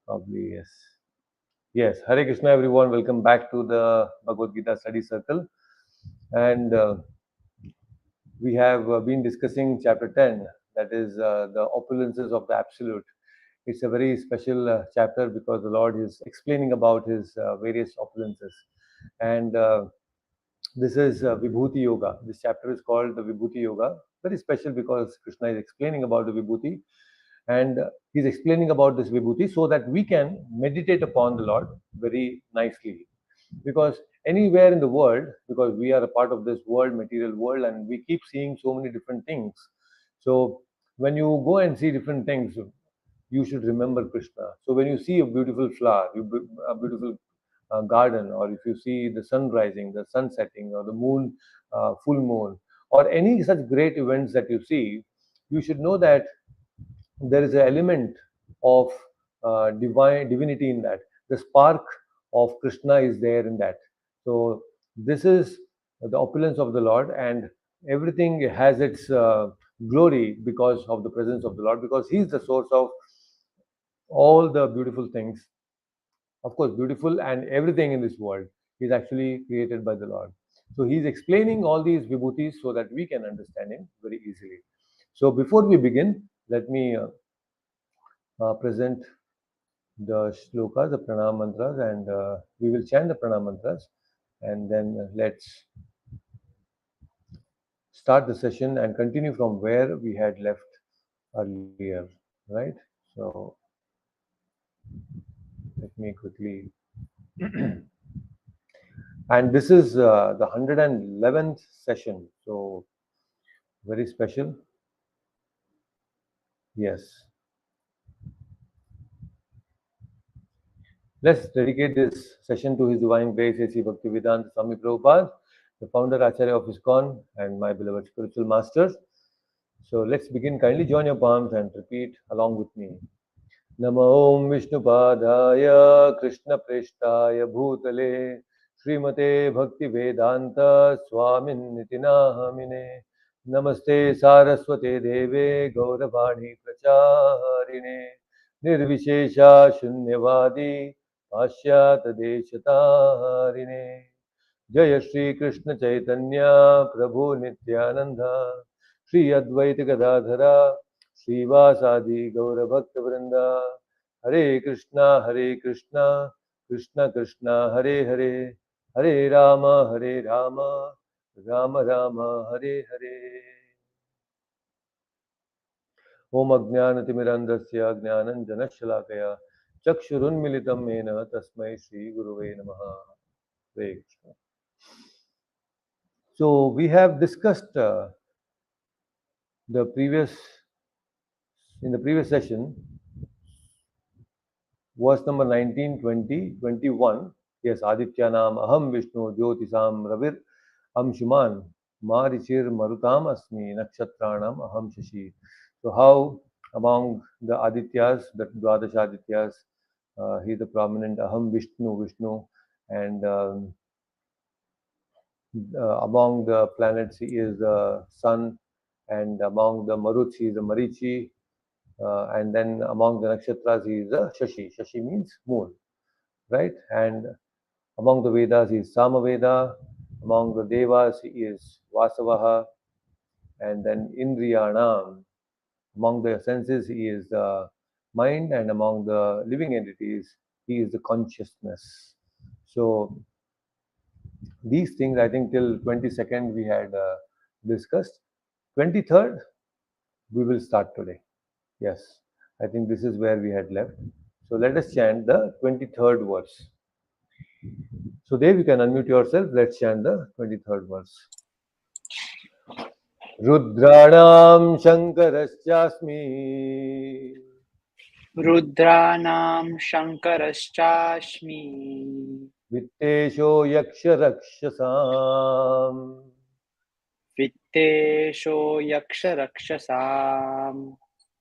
Probably, yes. Yes, Hare Krishna, everyone. Welcome back to the Bhagavad Gita study circle. And we have been discussing chapter 10, that is the opulences of the Absolute. It's a very special chapter because the Lord is explaining about his various opulences. And this is Vibhuti Yoga. This chapter is called the Vibhuti Yoga. Very special because Krishna is explaining about the Vibhuti, and he's explaining about this Vibhuti so that we can meditate upon the Lord very nicely. Because anywhere in the world, because we are a part of this world, material world, and we keep seeing so many different things. So when you go and see different things, you should remember Krishna. So when you see a beautiful flower, a beautiful garden, or if you see the sun rising, the sun setting, or the moon, full moon, or any such great events that you see, you should know that there is an element of divinity in that. The spark of Krishna is there in that. So this is the opulence of the Lord, and everything has its glory because of the presence of the Lord, because He is the source of all the beautiful things. Of course, beautiful and everything in this world is actually created by the Lord. So He's explaining all these vibhutis so that we can understand Him very easily. So before we begin, let me present the shlokas, the pranam mantras, and we will chant the pranam mantras, and then let's start the session and continue from where we had left earlier, right? So let me quickly. And this is the 111th session, so very special. Yes. Let's dedicate this session to His Divine Grace, A.C. Bhaktivedanta Swami Prabhupada, the founder Acharya of ISKCON, and my beloved spiritual masters. So let's begin. Kindly join your palms and repeat along with me. Namo Om Vishnupadaya Krishna Preshtaya Bhutale Srimate Bhakti Vedanta Swamin Nitinahamine Namaste Saraswate Deve Gauravani Pracharine Nirvishesha Shunyavadi Pashyat Deshatarine Jaya Shri Krishna Chaitanya Prabhu Nityananda Shri Advaita Gadadhara Srivasadi Gaura Bhakta Vrinda Hare Krishna Krishna Krishna Hare Hare Hare Rama Rama Rama Hare Hare Om Ajnanatimirandasya Jnananjanashalakaya Chakshurunmilitam Mena Tasmai Shri Guruve Namaha. Hare Krishna. So we have discussed the previous in the previous session, verse number 19, 20, 21. Yes, Adityanam Aham Vishnu Jyotisam Ravir Amshuman Marichir Marutam Asmi Nakshatra Aham Shashi. So how among the Adityas, the Dwadash Adityas, he is the prominent Aham Vishnu, and among the planets he is the sun, and among the Maruts he is the Marichi, and then among the nakshatras he is the Shashi. Shashi means moon, right? And among the Vedas he is Samaveda, among the Devas he is Vasavaha, and then Indriyanam. Among the senses he is the mind, and among the living entities he is the consciousness. So these things, I think till 22nd we had discussed. 23rd we will start today. Yes, I think this is where we had left. So let us chant the 23rd verse. So Dev, you can unmute yourself. Let's chant the 23rd verse. Rudranam Shankarashyasmi Rudranam Shankaraschaśmi Vittesho Yaksharakshasam Vittesho Yaksharakshasam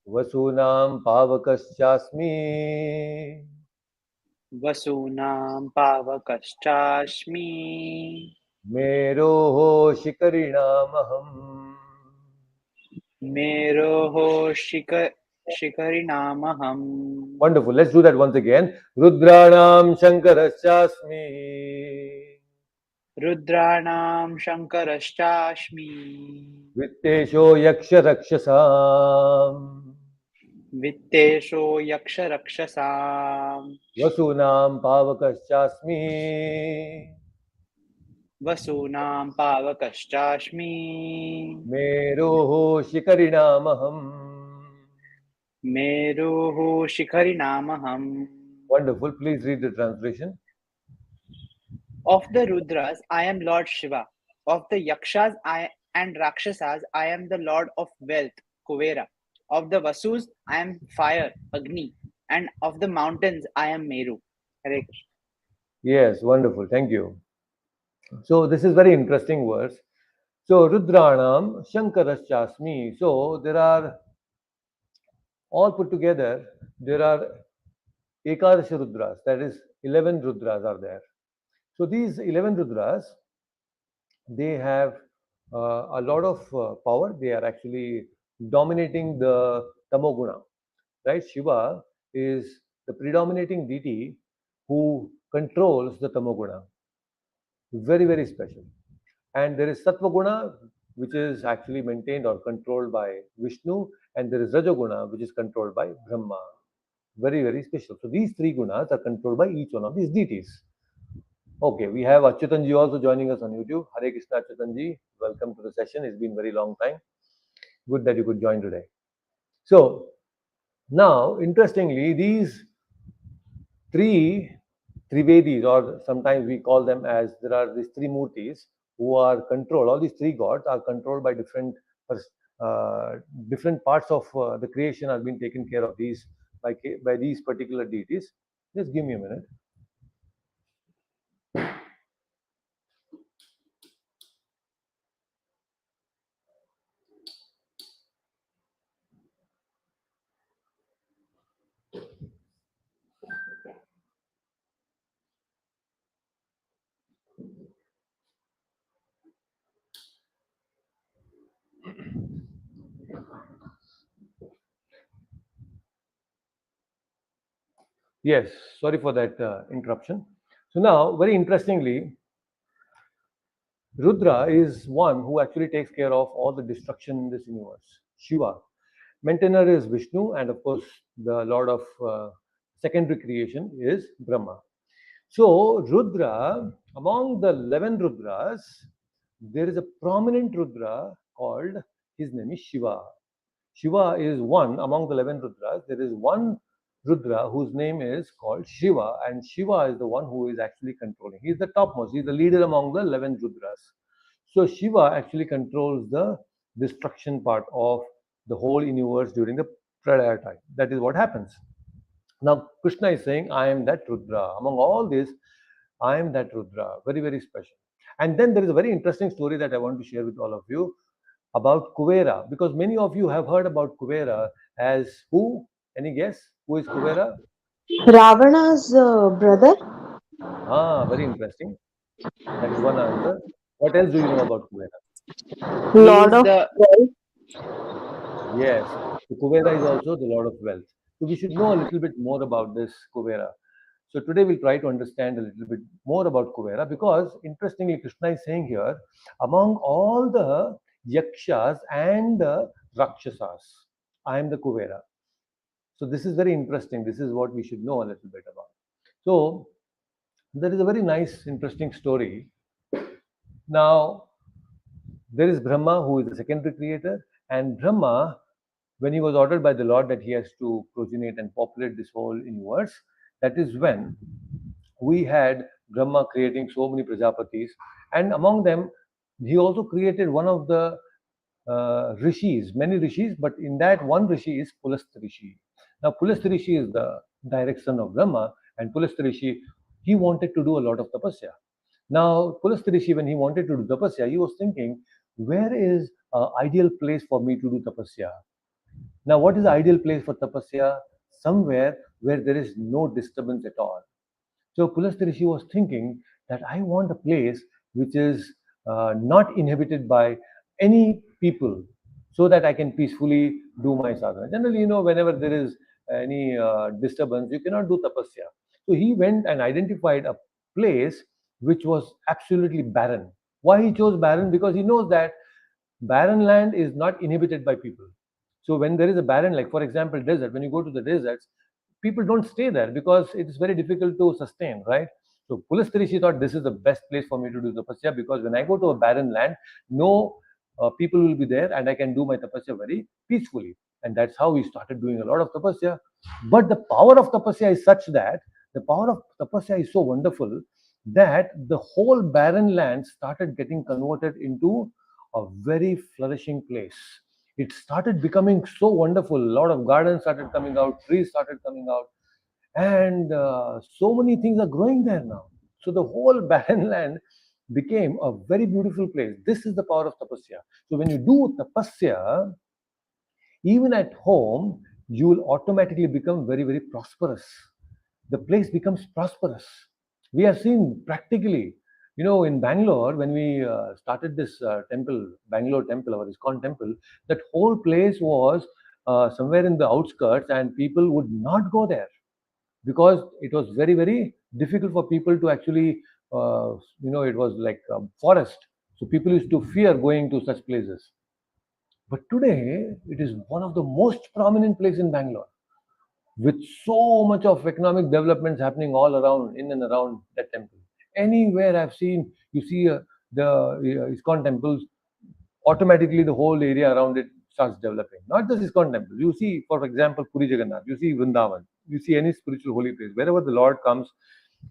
Vasunam Pavakasyasmi Vasunam Pavakaschasmi Meroho Shikarinamaham Meroho Shikarinamaham. Wonderful. Let's do that once again. Rudranam Shankarashasmi. Rudranam Shankarashchashmi. Vittesho Yaksha Rakshasam. Vittesho Yaksharakshasam. Vasunam Pavakaschasmi. Vasunam Pavakaschashmi. Meroho Shikarinamaham. Meruhu Shikarinamaham. Wonderful. Please read the translation. Of the Rudras, I am Lord Shiva. Of the Yakshas and Rakshasas, I am the Lord of Wealth, Kuvera. Of the Vasus, I am Fire, Agni. And of the mountains, I am Meru. Hare Krishna. Yes, wonderful. Thank you. So this is very interesting verse. So Rudranam Shankaraschasmi. So there are all put together, there are Ekadashi Rudras, that is 11 Rudras are there. So these 11 Rudras, they have a lot of power. They are actually dominating the Tamoguna, right? Shiva is the predominating deity who controls the Tamoguna. Very, very special. And there is Sattva Guna, which is actually maintained or controlled by Vishnu, and there is Rajoguna, which is controlled by Brahma. Very, very special. So these three gunas are controlled by each one of these deities. Okay, we have Achyutanji also joining us on YouTube. Hare Krishna Achyutanji, welcome to the session. It's been very long time. Good that you could join today. So now, interestingly, these three Trivedis, or sometimes we call them as there are these three Murtis who are controlled. All these three gods are controlled by uh, different parts of the creation are being taken care of these by these particular deities. Just give me a minute. Yes, sorry for that interruption. So now, very interestingly, Rudra is one who actually takes care of all the destruction in this universe. Shiva. Maintainer is Vishnu, and of course, the Lord of secondary creation is Brahma. So, Rudra, among the 11 Rudras, there is a prominent Rudra called, his name is Shiva. Shiva is one among the 11 Rudras. There is one Rudra whose name is called Shiva, and Shiva is the one who is actually controlling. He is the topmost, he is the leader among the 11 Rudras. So, Shiva actually controls the destruction part of the whole universe during the Pralaya time. That is what happens. Now, Krishna is saying, I am that Rudra. Among all this, I am that Rudra. Very, very special. And then there is a very interesting story that I want to share with all of you about Kuvera, because many of you have heard about Kuvera as who? Any guess? Who is Kuvera? Ravana's brother, Ah, very interesting. That is one answer. What else do you know about Kuvera? He Lord is of the Wealth. Yes, the Kuvera is also the Lord of Wealth. So we should know a little bit more about this Kuvera. So today we'll try to understand a little bit more about Kuvera, because interestingly, Krishna is saying here, among all the Yakshas and the Rakshasas, I am the Kuvera. So this is very interesting. This is what we should know a little bit about. So there is a very nice, interesting story. Now, there is Brahma, who is the secondary creator, and Brahma, when he was ordered by the Lord that he has to progenate and populate this whole universe, that is when we had Brahma creating so many Prajapatis, and among them, he also created one of the rishis, many rishis, but in that one rishi is Pulastya Rishi. Now, Pulastya Rishi is the direct son of Brahma, and Pulastya Rishi, he wanted to do a lot of tapasya. Now, Pulastya Rishi, when he wanted to do tapasya, he was thinking, where is an ideal place for me to do tapasya? Now, what is the ideal place for tapasya? Somewhere where there is no disturbance at all. So Pulastya Rishi was thinking that I want a place which is not inhabited by any people. so that I can peacefully do my sadhana. Generally, whenever there is any disturbance, you cannot do tapasya. So he went and identified a place which was absolutely barren. Why he chose barren? Because he knows that barren land is not inhabited by people. So when there is a barren, like for example, desert, when you go to the deserts, people don't stay there because it is very difficult to sustain, right? So Pulastarishi thought this is the best place for me to do tapasya because when I go to a barren land, no people will be there and I can do my tapasya very peacefully. And that's how he started doing a lot of tapasya. But the power of tapasya is such that the power of tapasya is so wonderful that the whole barren land started getting converted into a very flourishing place. It started becoming so wonderful. A lot of gardens started coming out, trees started coming out, and so many things are growing there now. So the whole barren land became a very beautiful place. This is the power of tapasya. So when you do tapasya, even at home, you will automatically become very, very prosperous. The place becomes prosperous. We have seen practically, in Bangalore, when we started this temple, Bangalore temple, our ISKCON temple, that whole place was somewhere in the outskirts, and people would not go there because it was very, very difficult for people to actually, it was like a forest. So people used to fear going to such places. But today, it is one of the most prominent places in Bangalore with so much of economic developments happening all around, in and around that temple. Anywhere I've seen, you see the ISKCON temples, automatically the whole area around it starts developing. Not just ISKCON temples. You see, for example, Puri Jagannath, you see Vrindavan, you see any spiritual holy place. Wherever the Lord comes,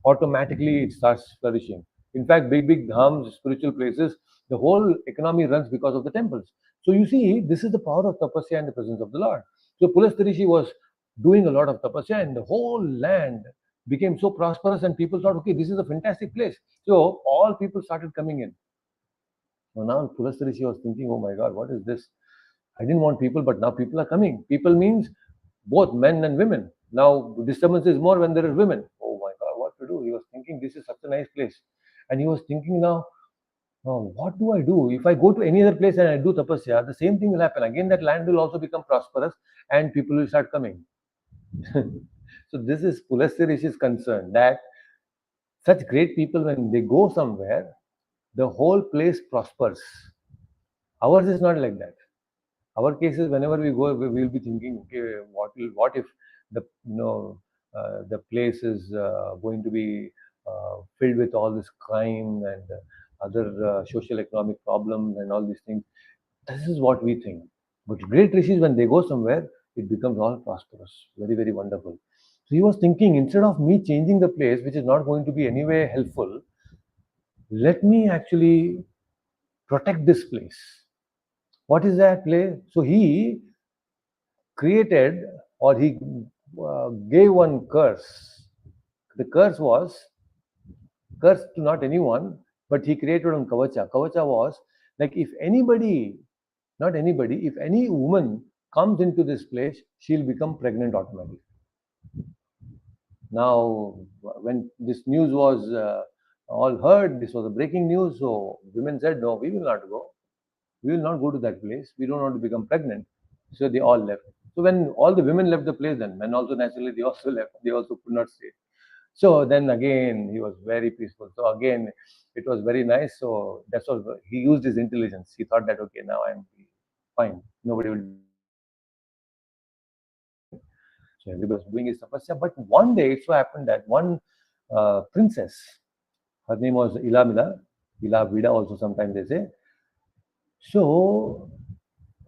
automatically it starts flourishing. In fact, big, big dhams, spiritual places, the whole economy runs because of the temples. So you see, this is the power of tapasya and the presence of the Lord. So Pulastarishi was doing a lot of tapasya, and the whole land became so prosperous, and people thought, okay, this is a fantastic place. So all people started coming in. So now Pulastarishi was thinking, oh my God, what is this? I didn't want people, but now people are coming. People means both men and women. Now disturbance is more when there is women. Oh my God, what to do? He was thinking this is such a nice place, and he was thinking now, oh, what do I do? If I go to any other place and I do tapasya, the same thing will happen. Again, that land will also become prosperous, and people will start coming. So this is Pulastherishi's concern that such great people, when they go somewhere, the whole place prospers. Ours is not like that. Our cases, whenever we go, we will be thinking, okay, what if the the place is going to be filled with all this crime and other social economic problems and all these things. This is what we think. But great rishis, when they go somewhere, it becomes all prosperous, very, very wonderful. So he was thinking, instead of me changing the place, which is not going to be anyway helpful, let me actually protect this place. What is that place? So he created, or he gave one curse. The curse was curse to not anyone, but he created one kavacha. Kavacha was like, if anybody, not anybody, if any woman comes into this place, she'll become pregnant automatically. Now, when this news was all heard, this was a breaking news. So women said, no, we will not go. We will not go to that place. We don't want to become pregnant. So they all left. So when all the women left the place, then men also naturally they also left. They also could not stay. So then again he was very peaceful. So again it was very nice. So that's what he used his intelligence. He thought that okay, now I'm fine. Nobody will disturb me. So everybody was doing his tapasya. But one day it so happened that one princess, her name was Ilamila, Ila Vida also sometimes they say. So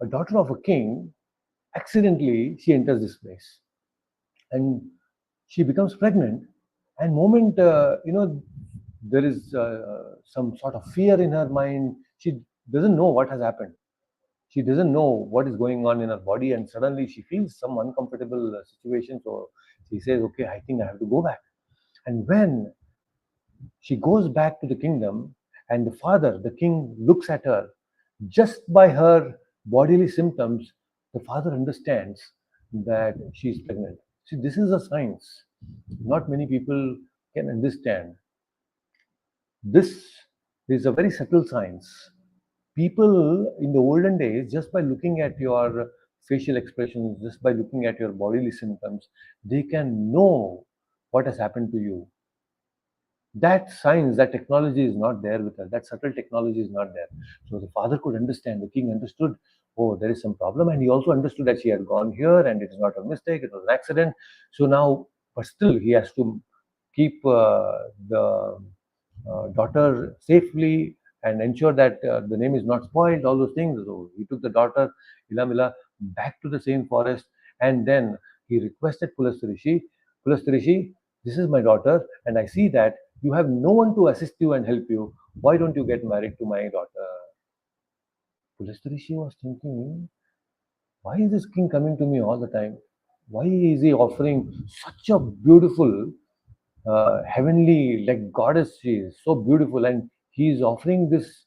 a daughter of a king, accidentally she enters this place and she becomes pregnant. And moment there is some sort of fear in her mind. She doesn't know what has happened. She doesn't know what is going on in her body, and suddenly she feels some uncomfortable situation. So she says, okay, I think I have to go back. And when she goes back to the kingdom, and the father, the king, looks at her. Just by her bodily symptoms, the father understands that she is pregnant. See, this is a science. Not many people can understand. This is a very subtle science. people in the olden days, just by looking at your facial expressions, just by looking at your bodily symptoms, they can know what has happened to you. That science, that technology is not there with us. That subtle technology is not there. So the father could understand. The king understood, oh, there is some problem. And he also understood that she had gone here and it is not a mistake, it was an accident. So now, but still, he has to keep the daughter safely and ensure that the name is not spoiled, all those things. So he took the daughter, Ilamila, back to the same forest, and then he requested Pulastarishi, Pulastarishi, this is my daughter, and I see that you have no one to assist you and help you. Why don't you get married to my daughter? Pulastarishi was thinking, why is this king coming to me all the time? Why is he offering such a beautiful, heavenly, like goddess? She is so beautiful, and he is offering this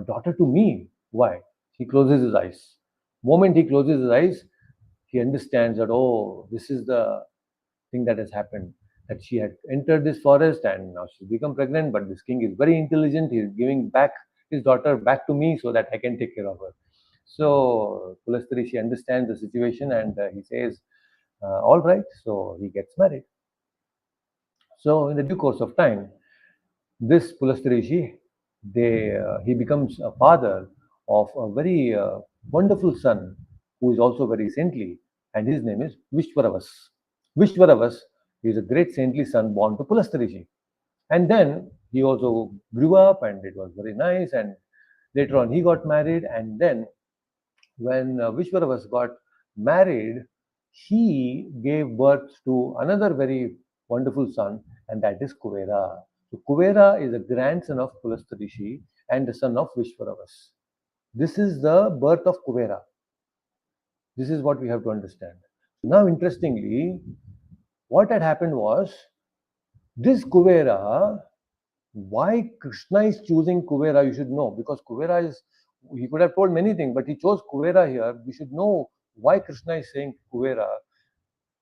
daughter to me. Why? He closes his eyes. Moment he closes his eyes, he understands that, oh, this is the thing that has happened. That she had entered this forest and now she's become pregnant. But this king is very intelligent. He is giving back his daughter back to me so that I can take care of her. So Pulastari, she understands the situation and he says, all right. So he gets married. So in the due course of time, this Pulastarishi, he becomes a father of a very wonderful son who is also very saintly, and his name is Vishwaravas. Vishwaravas is a great saintly son born to Pulastarishi. And then he also grew up, and it was very nice. And later on, he got married, and then when Vishwaravas got married, he gave birth to another very wonderful son, and that is Kuvera. So Kuvera is a grandson of Pulastarishi and the son of Vishwaravas. This is the birth of Kuvera. This is what we have to understand. Now, interestingly, what had happened was this Kuvera, why Krishna is choosing Kuvera, you should know, because Kuvera is, he could have told many things, but he chose Kuvera here. We should know why Krishna is saying Kuvera.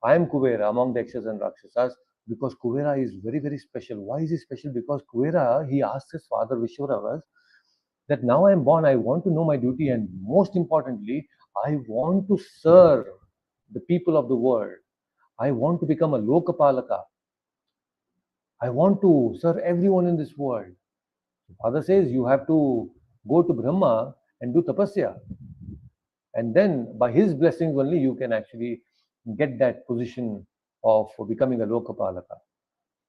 I am Kuvera among the Yakshas and Rakshasas, because Kuvera is very, very special. Why is he special? Because Kuvera, he asked his father Vishwaravas that now I am born, I want to know my duty, and most importantly, I want to serve the people of the world. I want to become a Lokapalaka. I want to serve everyone in this world. Father says you have to go to Brahma and do tapasya. And then by his blessings only you can actually get that position of becoming a Lokapalaka.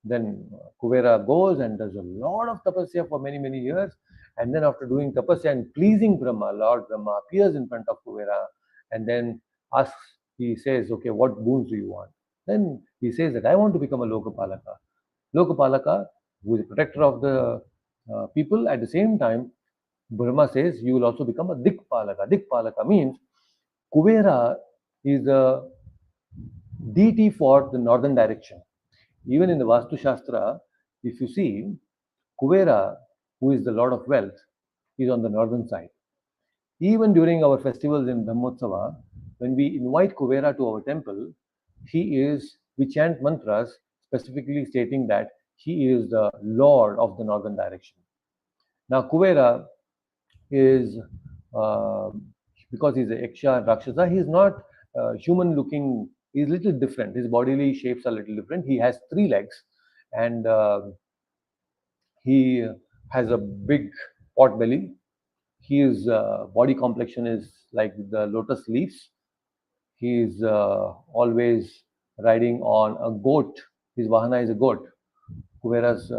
Then Kuvera goes and does a lot of tapasya for many, many years. And then after doing tapasya and pleasing Brahma, Lord Brahma appears in front of Kuvera and then asks, he says, okay, what boons do you want? Then he says that I want to become a Lokapalaka. Lokapalaka, who is the protector of the people, at the same time, Brahma says you will also become a Dikpalaka. Dikpalaka means Kuvera is the deity for the northern direction. Even in the Vastu Shastra, if you see, Kuvera, who is the Lord of Wealth, is on the northern side. Even during our festivals in Brahmotsava, when we invite Kuvera to our temple, we chant mantras specifically stating that he is the Lord of the northern direction. Now, Kuvera is, uh, because he's a Yaksha and Rakshasa, he is not human looking, he's a little different. His bodily shapes are a little different. He has 3 legs and he has a big pot belly. His body complexion is like the lotus leaves. He is always riding on a goat. His Vahana is a goat. Kuvera's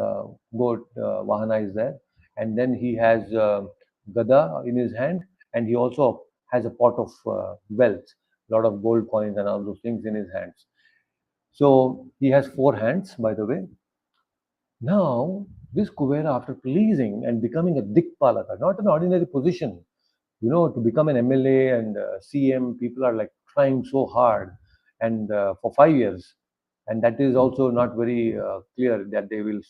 goat Vahana is there. And then he has Gada in his hand, and he also has a pot of wealth, a lot of gold coins and all those things in his hands. So he has 4 hands, by the way. Now, this Kuvera, after pleasing and becoming a Dikpalaka, not an ordinary position, to become an MLA and CM, people are like trying so hard and for 5 years. And that is also not very clear that they will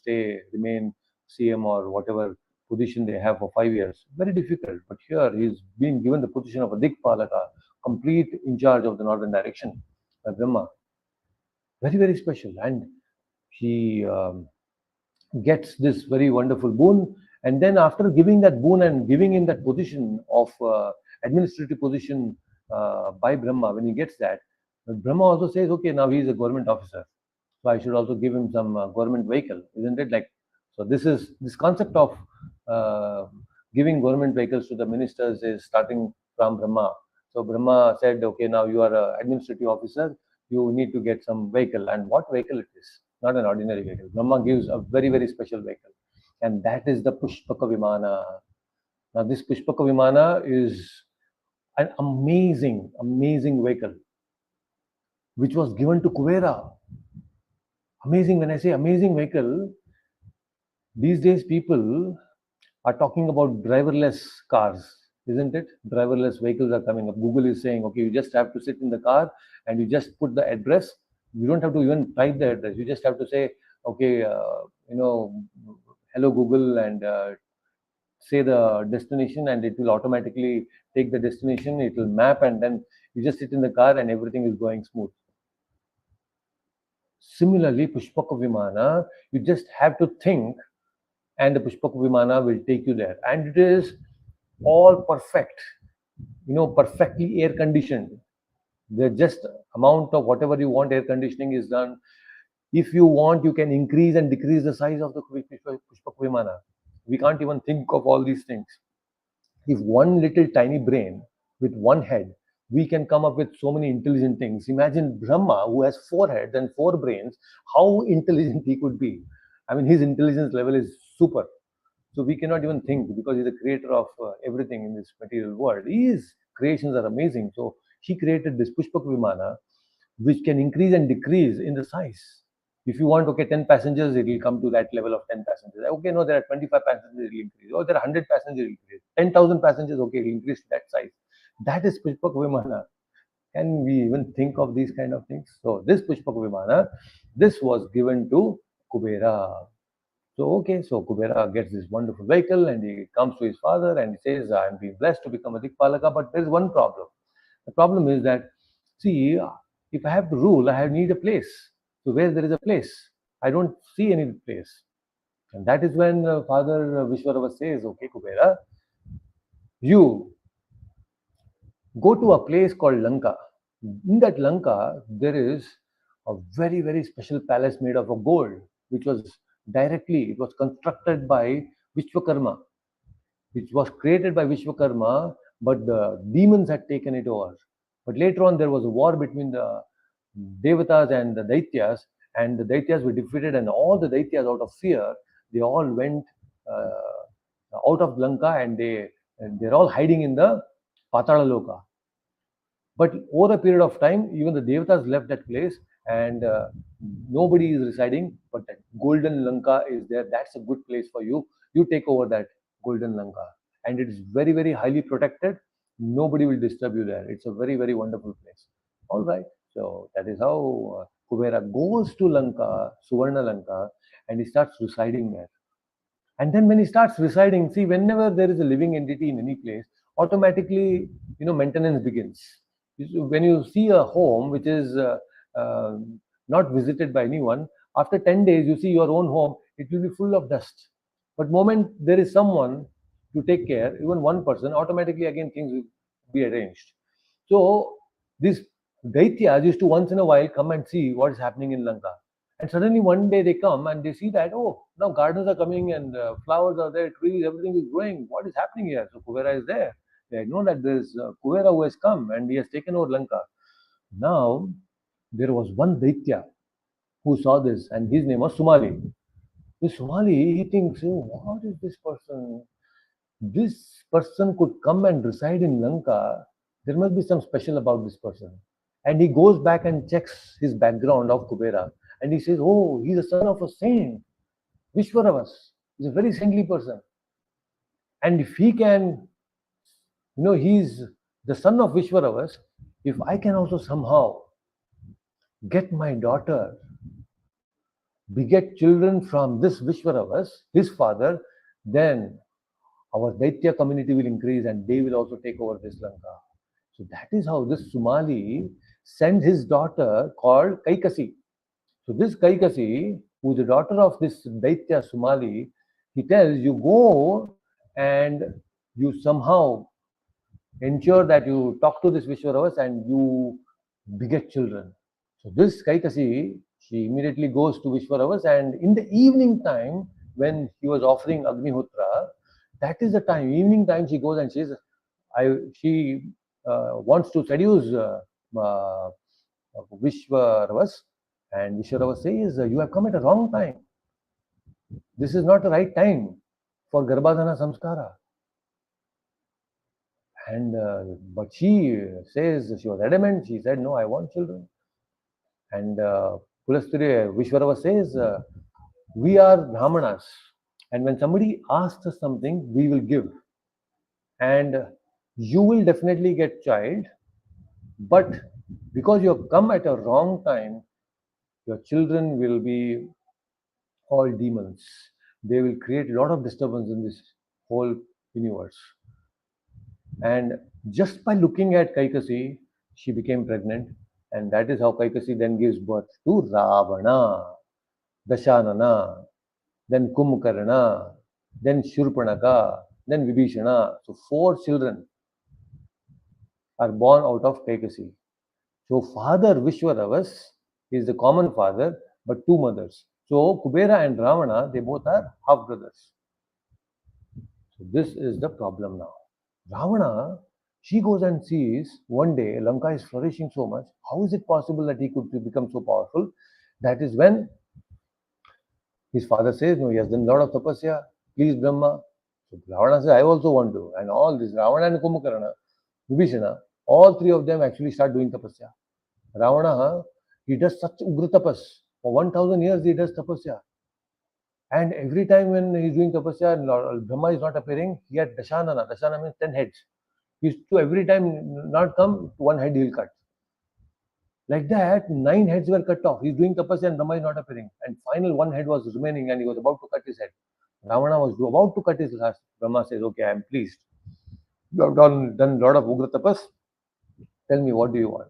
remain CM or whatever position they have for 5 years. Very difficult. But here he's being given the position of a Dikpalaka, complete in charge of the northern direction by Brahma. Very, very special. And he gets this very wonderful boon. And then after giving that boon and giving him that position of administrative position by Brahma, when he gets that, Brahma also says, okay, now he is a government officer, so I should also give him some government vehicle, isn't it? Like, so this concept of uh, giving government vehicles to the ministers is starting from Brahma. So Brahma said, okay, now you are an administrative officer, you need to get some vehicle. And what vehicle it is? Not an ordinary vehicle. Brahma gives a very, very special vehicle. And that is the Pushpaka Vimana. Now, this Pushpaka Vimana is an amazing, amazing vehicle which was given to Kuvera. Amazing, when I say amazing vehicle, these days people are talking about driverless cars, isn't it? Driverless vehicles are coming up. Google is saying, okay, you just have to sit in the car and you just put the address. You don't have to even type the address. You just have to say, okay, hello Google, and say the destination, and it will automatically take the destination. It will map, and then you just sit in the car and everything is going smooth. Similarly, Pushpaka Vimana, you just have to think and the Pushpaka Vimana will take you there. And it is all perfect, perfectly air conditioned. The just amount of whatever you want air conditioning is done. If you want, you can increase and decrease the size of the Pushpaka Vimana. We can't even think of all these things. If one little tiny brain with one head, we can come up with so many intelligent things. Imagine Brahma, who has four heads and four brains, how intelligent he could be. I mean, his intelligence level is super. So we cannot even think, because he's the creator of everything in this material world. His creations are amazing. So he created this Pushpak Vimana, which can increase and decrease in the size. If you want, okay, 10 passengers, it will come to that level of 10 passengers. Okay, no, there are 25 passengers, it will increase. Oh, there are 100 passengers, it will increase. 10,000 passengers, okay, it will increase to that size. That is Pushpak Vimana. Can we even think of these kind of things? So this Pushpak Vimana, this was given to Kubera. So, okay, so Kubera gets this wonderful vehicle and he comes to his father and he says, I'm being blessed to become a Dikpalaka, but there's one problem. The problem is that, see, if I have to rule, I need a place. So, where there is a place, I don't see any place. And that is when Father Vishwarava says, okay, Kubera, you go to a place called Lanka. In that Lanka, there is a very, very special palace made of gold, which was it was constructed by Vishwakarma, which was created by Vishwakarma, but the demons had taken it over. But later on, there was a war between the Devatas and the Daityas, and the Daityas were defeated, and all the Daityas, out of fear, they all went out of Lanka, and they're all hiding in the Patala Loka. But over a period of time, even the Devatas left that place, and nobody is residing. But that Golden Lanka is there. That's a good place for you. You take over that Golden Lanka, and it is very, very highly protected. Nobody will disturb you there. It's a very, very wonderful place. All right. So that is how Kubera goes to Lanka, Suvarna Lanka, and he starts residing there. And then when he starts residing, see, whenever there is a living entity in any place, automatically, maintenance begins. When you see a home which is uh, not visited by anyone, after 10 days, you see your own home, it will be full of dust. But moment there is someone to take care, even one person, automatically again things will be arranged. So these Daityas used to once in a while come and see what is happening in Lanka. And suddenly one day they come and they see that, oh, now gardens are coming and flowers are there, trees, everything is growing. What is happening here? So Kuvera is there. They know that there is Kuvera who has come and he has taken over Lanka. Now, there was one Daitya who saw this, and his name was Sumali. This Sumali, he thinks, oh, what is this person? This person could come and reside in Lanka. There must be some special about this person. And he goes back and checks his background of Kubera. And he says, oh, he's the son of a saint, Vishwaravas. He's a very saintly person. And if he can, he's the son of Vishwaravas, if I can also somehow get my daughter, beget children from this Vishwaravas, his father, then our Daitya community will increase and they will also take over this Lanka. So that is how this Sumali sent his daughter called Kaikasi. So this Kaikasi, who is the daughter of this Daitya Sumali, He tells you go and you somehow ensure that you talk to this Vishwaravas and you beget children. So this Kaikasi, she immediately goes to Vishwaravas, and in the evening time, when he was offering Agnihotra, that is the time, evening time, she goes and says, she wants to seduce uh, Vishwaravas, and Vishwaravas says, you have come at a wrong time. This is not the right time for Garbhadhana Samskara. And but she says she was adamant. She said, "No, I want children." And Kulastri Vishwarava says, "We are Brahmanas, and when somebody asks us something, we will give, and you will definitely get child. But because you have come at a wrong time, your children will be all demons. They will create a lot of disturbance in this whole universe." And just by looking at Kaikasi, she became pregnant, and that is how Kaikasi then gives birth to Ravana, Dashanana, then Kumkarna, then Shurpanaka, then Vibhishana. So four children are born out of Kaikasi. So father Vishwaravas is the common father, but two mothers. So Kubera and Ravana, they both are half brothers. So this is the problem now. Ravana, she goes and sees one day Lanka is flourishing so much. How is it possible that he could become so powerful? That is when his father says, no, he has done a lot of tapasya. Please, Brahma. So Ravana says, I also want to. And all this, Ravana and Kumbhakarna, Vibhishana, all three of them actually start doing tapasya. Ravana, he does such ugra tapas. For 1000 years, he does tapasya. And every time when he's doing tapasya, Brahma is not appearing, he had Dashanana. Dashanana means 10 heads. He used to every time not come, one head he'll cut. Like that, 9 heads were cut off. He's doing tapasya and Brahma is not appearing. And final one head was remaining and he was about to cut his head. Ravana was about to cut his last. Brahma says, okay, I am pleased. You have done a lot of ugra tapas. Tell me, what do you want?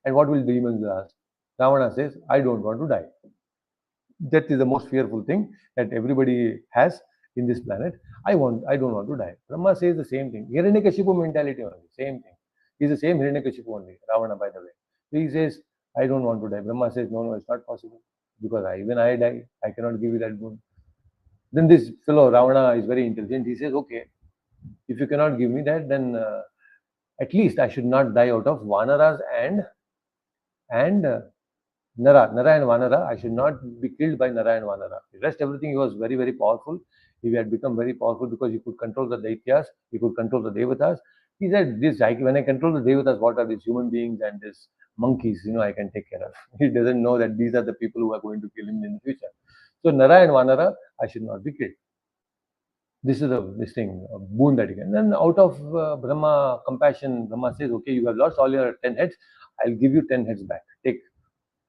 And what will demons ask? Ravana says, I don't want to die. Death is the most fearful thing that everybody has in this planet. I don't want to die. Brahma says the same thing. Hiranyakashipu mentality only, same thing. He's the same Hiranyakashipu only, Ravana, by the way. So he says, I don't want to die. Brahma says, no, it's not possible. Because even I die, I cannot give you that boon. Then this fellow, Ravana, is very intelligent. He says, okay, if you cannot give me that, then at least I should not die out of Vanaras and Nara and Vanara. I should not be killed by Nara and Vanara. The rest, everything, he was very, very powerful. He had become very powerful because he could control the Daityas, he could control the Devatas. He said, when I control the Devatas, what are these human beings and these monkeys, I can take care of. He doesn't know that these are the people who are going to kill him in the future. So Nara and Vanara, I should not be killed. This is this thing, a boon that he can. And then out of Brahma compassion, Brahma says, okay, you have lost all your 10 heads. I'll give you 10 heads back. Take.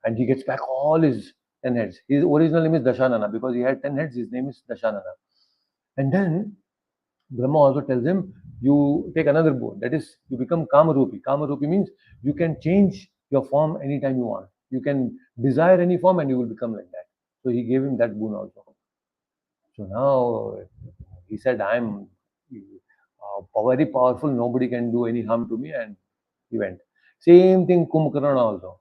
And he gets back all his 10 heads. His original name is Dashanana because he had 10 heads. His name is Dashanana. And then Brahma also tells him, you take another boon. That is, you become Kamarupi. Kamarupi means you can change your form anytime you want. You can desire any form and you will become like that. So he gave him that boon also. So now he said, I'm very powerful. Nobody can do any harm to me. And he went. Same thing Kumbhakarna also.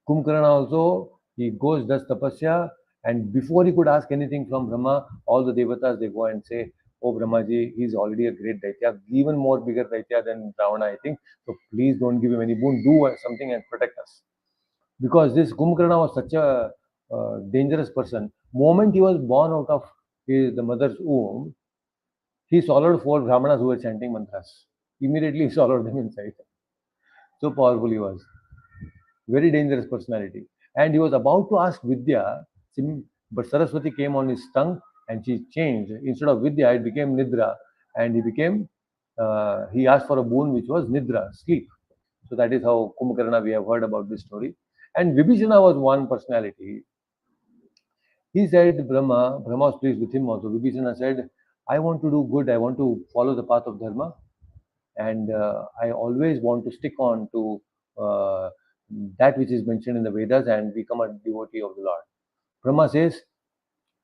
Kumbhakarna also, he goes, does tapasya, and before he could ask anything from Brahma, all the devatas, they go and say, oh Brahmaji, he's already a great Daitya, even more bigger Daitya than Ravana, I think. So please don't give him any boon, do something and protect us. Because this Kumbhakarna was such a dangerous person. Moment he was born out of the mother's womb, he swallowed 4 Brahmanas who were chanting mantras. Immediately he swallowed them inside. So powerful he was. Very dangerous personality. And he was about to ask Vidya, but Saraswati came on his tongue and she changed. Instead of Vidya, it became Nidra. And he asked for a boon which was Nidra, sleep. So that is how Kumbhakarna, we have heard about this story. And Vibhishana was one personality. He said, Brahma was pleased with him also. Vibhishana said, I want to do good, I want to follow the path of Dharma, and I always want to stick on to that which is mentioned in the Vedas and become a devotee of the Lord. Brahma says,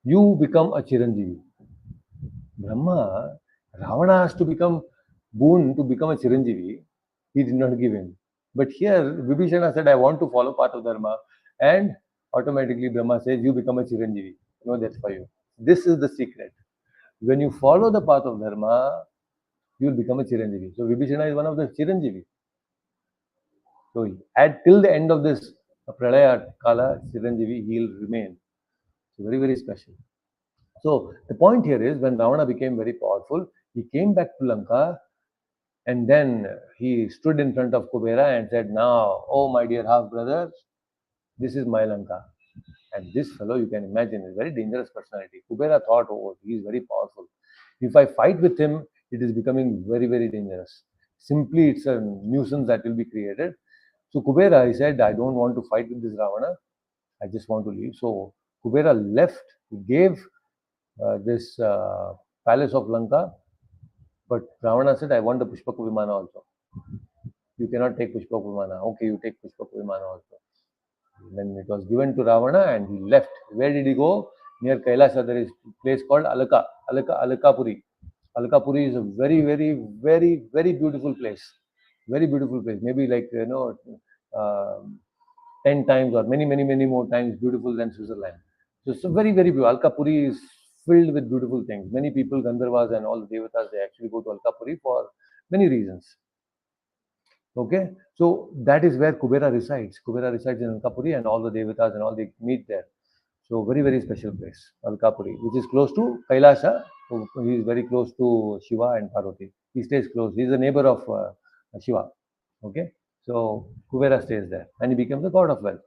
you become a Chiranjeevi. Brahma, Ravana has to become boon to become a Chiranjeevi. He did not give him. But here, Vibhishana said, I want to follow path of Dharma. And automatically, Brahma says, you become a Chiranjeevi. No, that's for you. This is the secret. When you follow the path of Dharma, you will become a Chiranjeevi. So, Vibhishana is one of the Chiranjeevi. So, at till the end of this Pralaya Kala, Chiranjeevi, he will remain. So, very, very special. So the point here is when Ravana became very powerful, he came back to Lanka and then he stood in front of Kubera and said, now, oh my dear half brother, this is my Lanka. And this fellow, you can imagine, is a very dangerous personality. Kubera thought, oh, he is very powerful. If I fight with him, it is becoming very, very dangerous. Simply, it's a nuisance that will be created. So Kubera, he said, I don't want to fight with this Ravana. I just want to leave. So Kubera left, he gave this palace of Lanka. But Ravana said, I want the Pushpak Vimana also. You cannot take Pushpak Vimana. Okay, you take Pushpak Vimana also. Then it was given to Ravana and he left. Where did he go? Near Kailasa, there is a place called Alakapuri. Alakapuri is a very, very, very, very beautiful place. Very beautiful place. Maybe like, uh, 10 times or many, many, many more times beautiful than Switzerland. So it's a very, very beautiful. Alkapuri is filled with beautiful things. Many people, Gandharvas and all the Devatas, they actually go to Alkapuri for many reasons. Okay, so that is where Kubera resides. Kubera resides in Alkapuri and all the Devatas and all they meet there. So very, very special place, Alkapuri, which is close to Kailasha. So he is very close to Shiva and Parvati. He stays close. He is a neighbor of Shiva. Okay, so Kubera stays there and he becomes the god of wealth.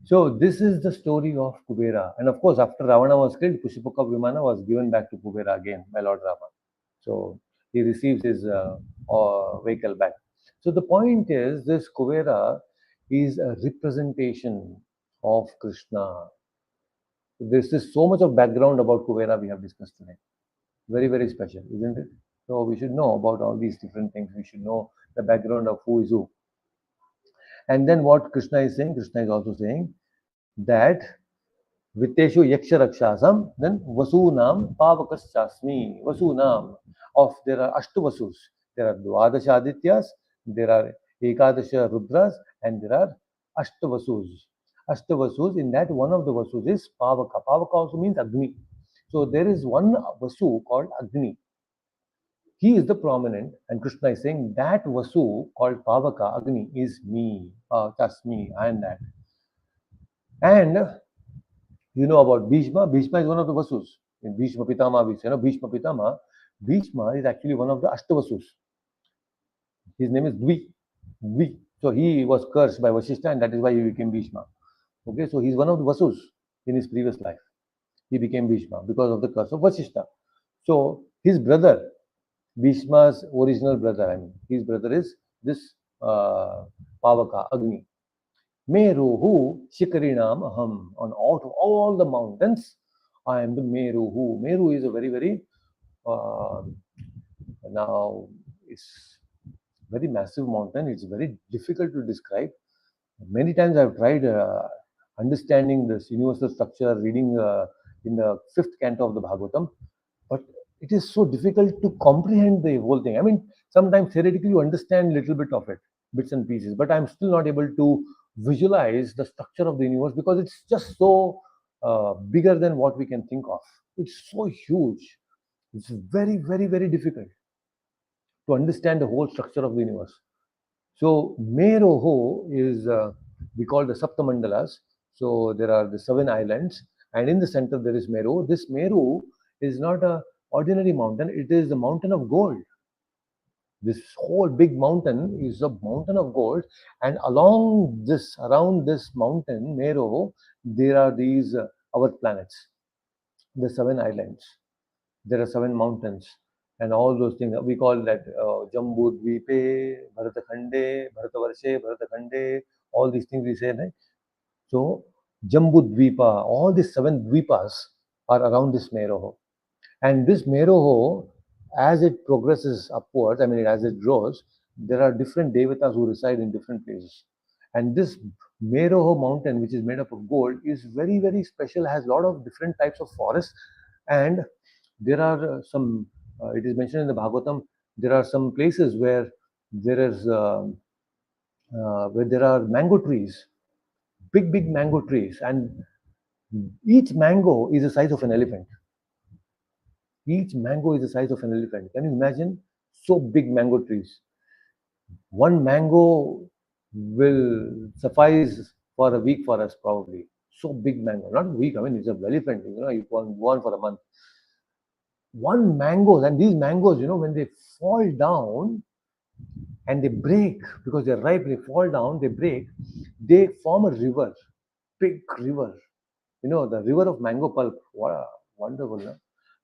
So this is the story of Kubera. And of course, after Ravana was killed, Pushpaka Vimana was given back to Kubera again by Lord Rama. So he receives his vehicle back. So the point is, this Kubera is a representation of Krishna. This is so much of background about Kubera we have discussed today. Very, very special, isn't it? So we should know about all these different things. We should know the background of who is who. And then what Krishna is saying, Krishna is also saying that Viteshu Yaksha Rakshasam, then Vasunam Pavakaschasmi. Vasunam, of there are Ashtavasus, there are Dwadasha Adityas, there are Ekadasha Rudras, and there are Ashtavasus. Ashtavasus, in that one of the Vasus is Pavaka. Pavaka also means Agni. So there is one Vasu called Agni. He is the prominent, and Krishna is saying that Vasu called Pavaka, Agni, is me. That's me, I am that. And you know about Bhishma. Bhishma is one of the Vasus. In Bhishma Pitama, we say, Bhishma Pitama. Bhishma is actually one of the Ashtavasus. His name is Dvi. So he was cursed by Vasishtha and that is why he became Bhishma. Okay, so he's one of the Vasus in his previous life. He became Bhishma because of the curse of Vasishtha. So his brother, Bhishma's original brother, his brother is this Pavaka, Agni. Meruhu Shikarinam Aham. On out of all the mountains, I am the Meruhu. Meru is a very, very uh, now it's very massive mountain. It's very difficult to describe. Many times I've tried understanding this universal structure, reading in the fifth canto of the Bhagavatam, but it is so difficult to comprehend the whole thing. I mean, sometimes theoretically you understand a little bit of it, bits and pieces, but I'm still not able to visualize the structure of the universe because it's just so bigger than what we can think of. It's so huge. It's very, very, very difficult to understand the whole structure of the universe. So Meroho is we call the Saptamandalas. So there are the 7 islands, and in the center there is Meru. This Meru is not a ordinary mountain; it is the mountain of gold. This whole big mountain is a mountain of gold, and along this, around this mountain, Meru, there are these our planets, the 7 islands. There are 7 mountains, and all those things. We call that Jambu Dvipe, Bharatakhande, Bharatavarshe, Bharatakhande, all these things we say, right? So, Jambu Dvipa, all these 7 Dvipas are around this Meroho. And this Meroho, as it progresses upwards, I mean, as it grows, there are different devatas who reside in different places. And this Meroho mountain, which is made up of gold, is very, very special, has a lot of different types of forests. And There are some, it is mentioned in the Bhagavatam, there are some places there is, where there are mango trees, big, big mango trees, and each mango is the size of an elephant. Each mango is the size of an elephant. Can you imagine? So big mango trees. One mango will suffice for a week for us, probably. So big mango, not a week. I mean, it's an elephant. You can go on for a month. One mango, and these mangoes, when they fall down and they break because they're ripe, they fall down, they break, they form a river, big river. The river of mango pulp. Wow, wonderful, no?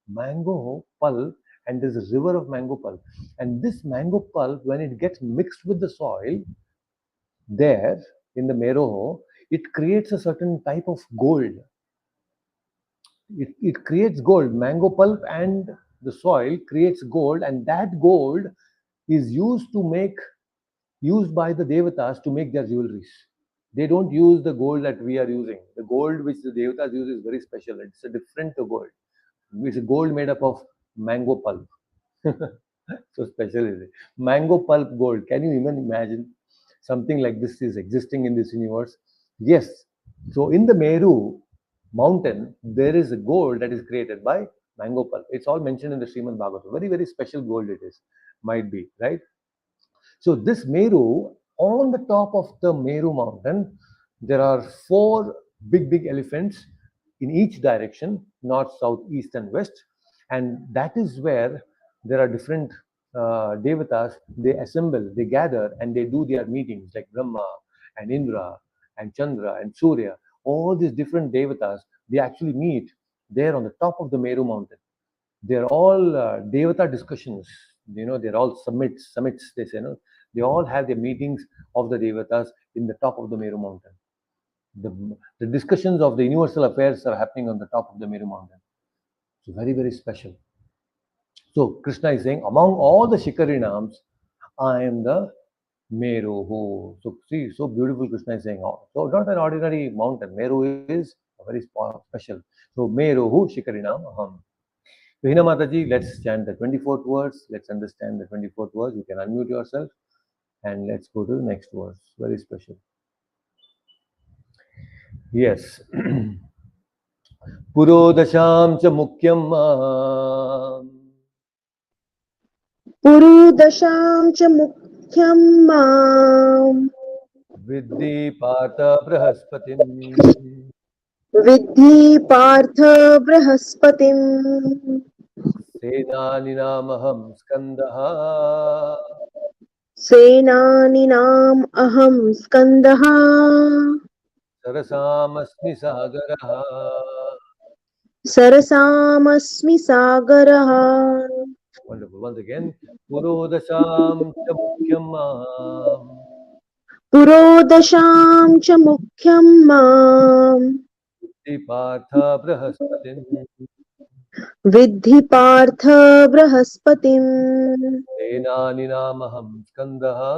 Mango pulp, and there's a river of mango pulp. And this mango pulp, when it gets mixed with the soil, there in the Meroho, it creates a certain type of gold. It creates gold. Mango pulp and the soil creates gold, and that gold is used by the devatas to make their jewelries. They don't use the gold that we are using. The gold which the devatas use is very special. It's a different gold. It's a gold made up of mango pulp. So special is it? Mango pulp gold. Can you even imagine something like this is existing in this universe? Yes. So in the Meru mountain, there is a gold that is created by mango pulp. It's all mentioned in the Srimad Bhagavatam. Very, very special gold it is. Might be, right? So this Meru, on the top of the Meru mountain, there are four big, big elephants in each direction, north, south, east, and west. And that is where there are different devatas. They assemble, they gather, and they do their meetings like Brahma and Indra and Chandra and Surya. All these different devatas, they actually meet there on the top of the Meru mountain. They're all devata discussions. They're all summits. They say, no, they all have their meetings of the devatas in the top of the Meru mountain. The discussions of the universal affairs are happening on the top of the Meru mountain. So very, very special. So Krishna is saying, among all the Shikarinams, I am the Meru. So see, so beautiful Krishna is saying. So not an ordinary mountain. Meru is very special. So Meru Shikarinam Aham. So Hina Mataji, let's chant the 24th verse. Let's understand the 24th verse. You can unmute yourself and let's go to the next verse. Very special. Yes. Purodasham cha mukyam पुरुदशां च मुख्यं माम् Viddhi Partha Brahaspatim विद्धि Partha बृहस्पतिम् Senaninamaham Skandaha सेनानीनाम् अहं स्कन्दः Sarasamasmi Sagaraha. सरसामस्मि सागरः. Wonderful. Once again, Purodasham cha mukyam पुरोदशां च मुख्यं माम् Viddhi Partha Brahaspatim विद्धि Partha बृहस्पतिम् Senaninamaham Skandaha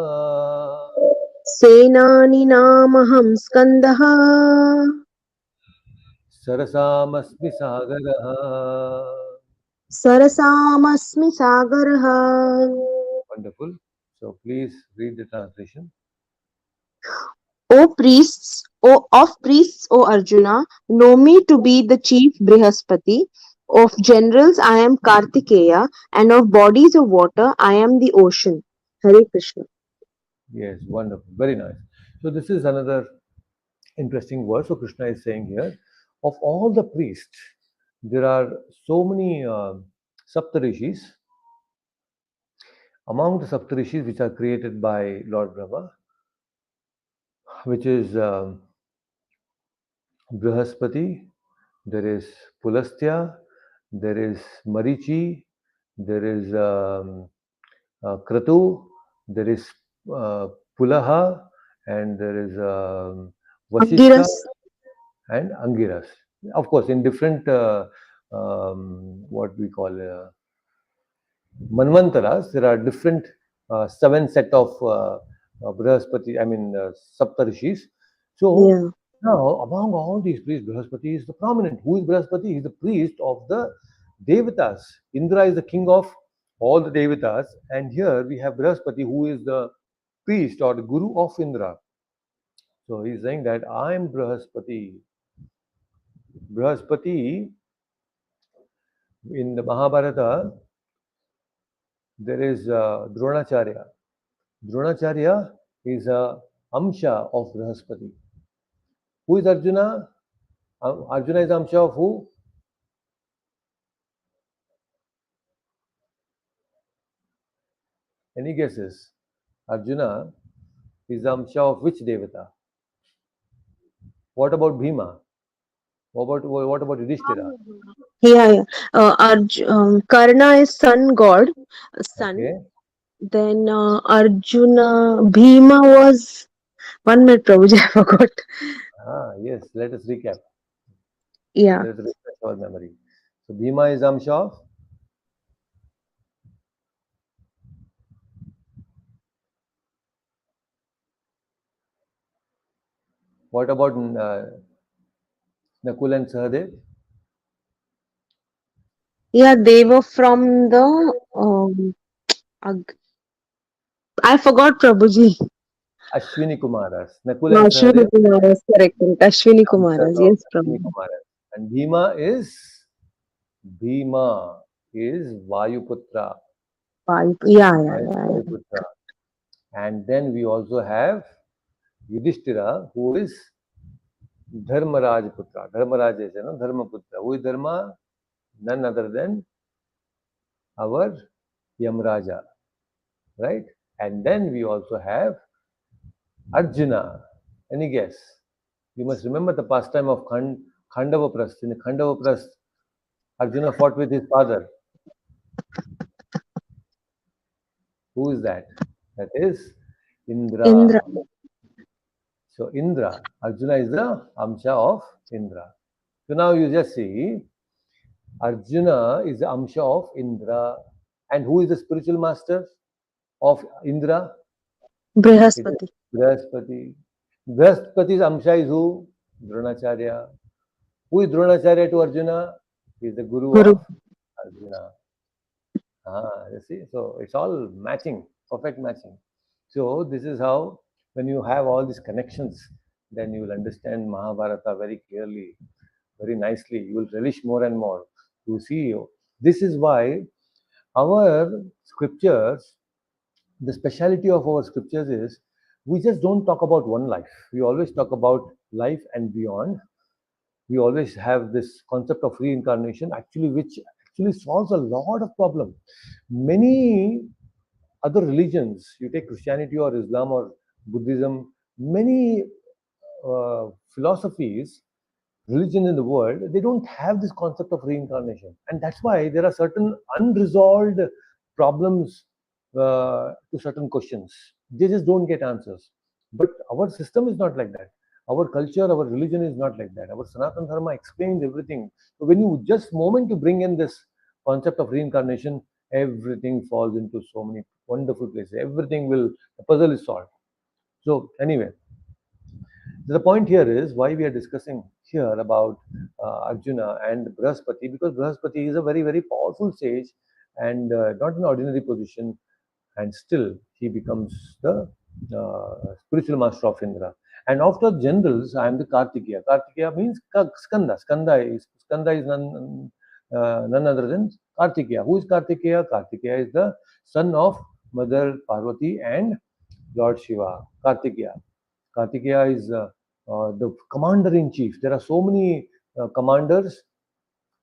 सेनानीनामहं स्कन्दः Sarasamasmi Sagaraha. सरसामस्मि सागरः. Wonderful. So please read the translation. O priests, O Arjuna, know me to be the chief Brihaspati. Of generals I am Kartikeya, and of bodies of water I am the ocean. Hare Krishna. Yes, wonderful. Very nice. So this is another interesting verse. So Krishna is saying here, of all the priests, there are so many Saptarishis. Among the Saptarishis which are created by Lord Brahma, which is Brihaspati, there is Pulastya, there is Marichi, there is Kratu, there is Pulaha, and there is Vashishta Angiras. and Angiras. Of course, in different what we call Manvantaras, there are different seven set of Brihaspati, I mean Saptarishis. So Yeah. now, among all these priests, Brihaspati is the prominent. Who is Brihaspati? He is the priest of the Devatas. Indra is the king of all the Devatas, and here we have Brihaspati, who is the priest or the guru of Indra. So he's saying that I am Brihaspati. Brihaspati in the Mahabharata, there is Dronacharya. Dronacharya is a Amsha of Brihaspati. Who is Arjuna? Arjuna is Amsha of who? Any guesses? Arjuna is Amsha of which Devata? What about Bhima? What about Yudhishthira? Yeah, yeah. Karna is sun god, sun. Okay. Then Arjuna, Bhima was 1 minute, Prabhuji, I forgot. Yes. Let us recap. Yeah, Let us refresh our memory. So Bhima is Amsha of what about Nakul and Sahadev? yeah. They were from the. Ag- I forgot, Prabhuji. Ashwini Kumaras. Nakul No, and Ashwini Sahadev, Kumaras, correct, correct. Ashwini Amshas Kumaras, of yes, Ashwini Prabhuji. Kumaras. And Bhima is Vayuputra. Yeah, yeah, Bhima is yeah, yeah. Vayuputra. And then we also have Yudhishthira, who is Dharmaraj Putra. Dharmaraj is, Dharmaputra. Who is Dharma? None other than our Yamraja, right? And then we also have Arjuna. Any guess? You must remember the pastime of Khandava Prast. In the Khandava Prast, Arjuna fought with his father. Who is that? That is Indra. Indra. So Indra, Arjuna is the Amsha of Indra. So now you just see Arjuna is the Amsha of Indra. And who is the spiritual master of Indra? It is Brihaspati. Brihaspati. Brihaspati's Amsha is who? Dronacharya. Who is Dronacharya to Arjuna? He is the Guru Guru. of Arjuna. You see, so it's all matching, perfect matching. So this is how, when you have all these connections, then you will understand Mahabharata very clearly, very nicely. You will relish more and more. You see, this is why our scriptures, the speciality of our scriptures is, we just don't talk about one life. We always talk about life and beyond. We always have this concept of reincarnation, actually, which actually solves a lot of problems. Many other religions, you take Christianity or Islam or Buddhism, many philosophies, religion in the world, they don't have this concept of reincarnation. And that's why there are certain unresolved problems to certain questions. They just don't get answers. But our system is not like that. Our culture, our religion is not like that. Our Sanatana Dharma explains everything. So when you just moment to bring in this concept of reincarnation, everything falls into so many wonderful places. Everything will, the puzzle is solved. So anyway, the point here is why we are discussing here about Arjuna and Brihaspati, because Brihaspati is a very, very powerful sage and not an ordinary position, and still he becomes the spiritual master of Indra. And after generals, I am the Kartikeya. Kartikeya means Skanda. Skanda is none other than Kartikeya. Who is Kartikeya? Kartikeya is the son of Mother Parvati and Lord Shiva. Kartikeya. Kartikeya is the commander in chief. There are so many commanders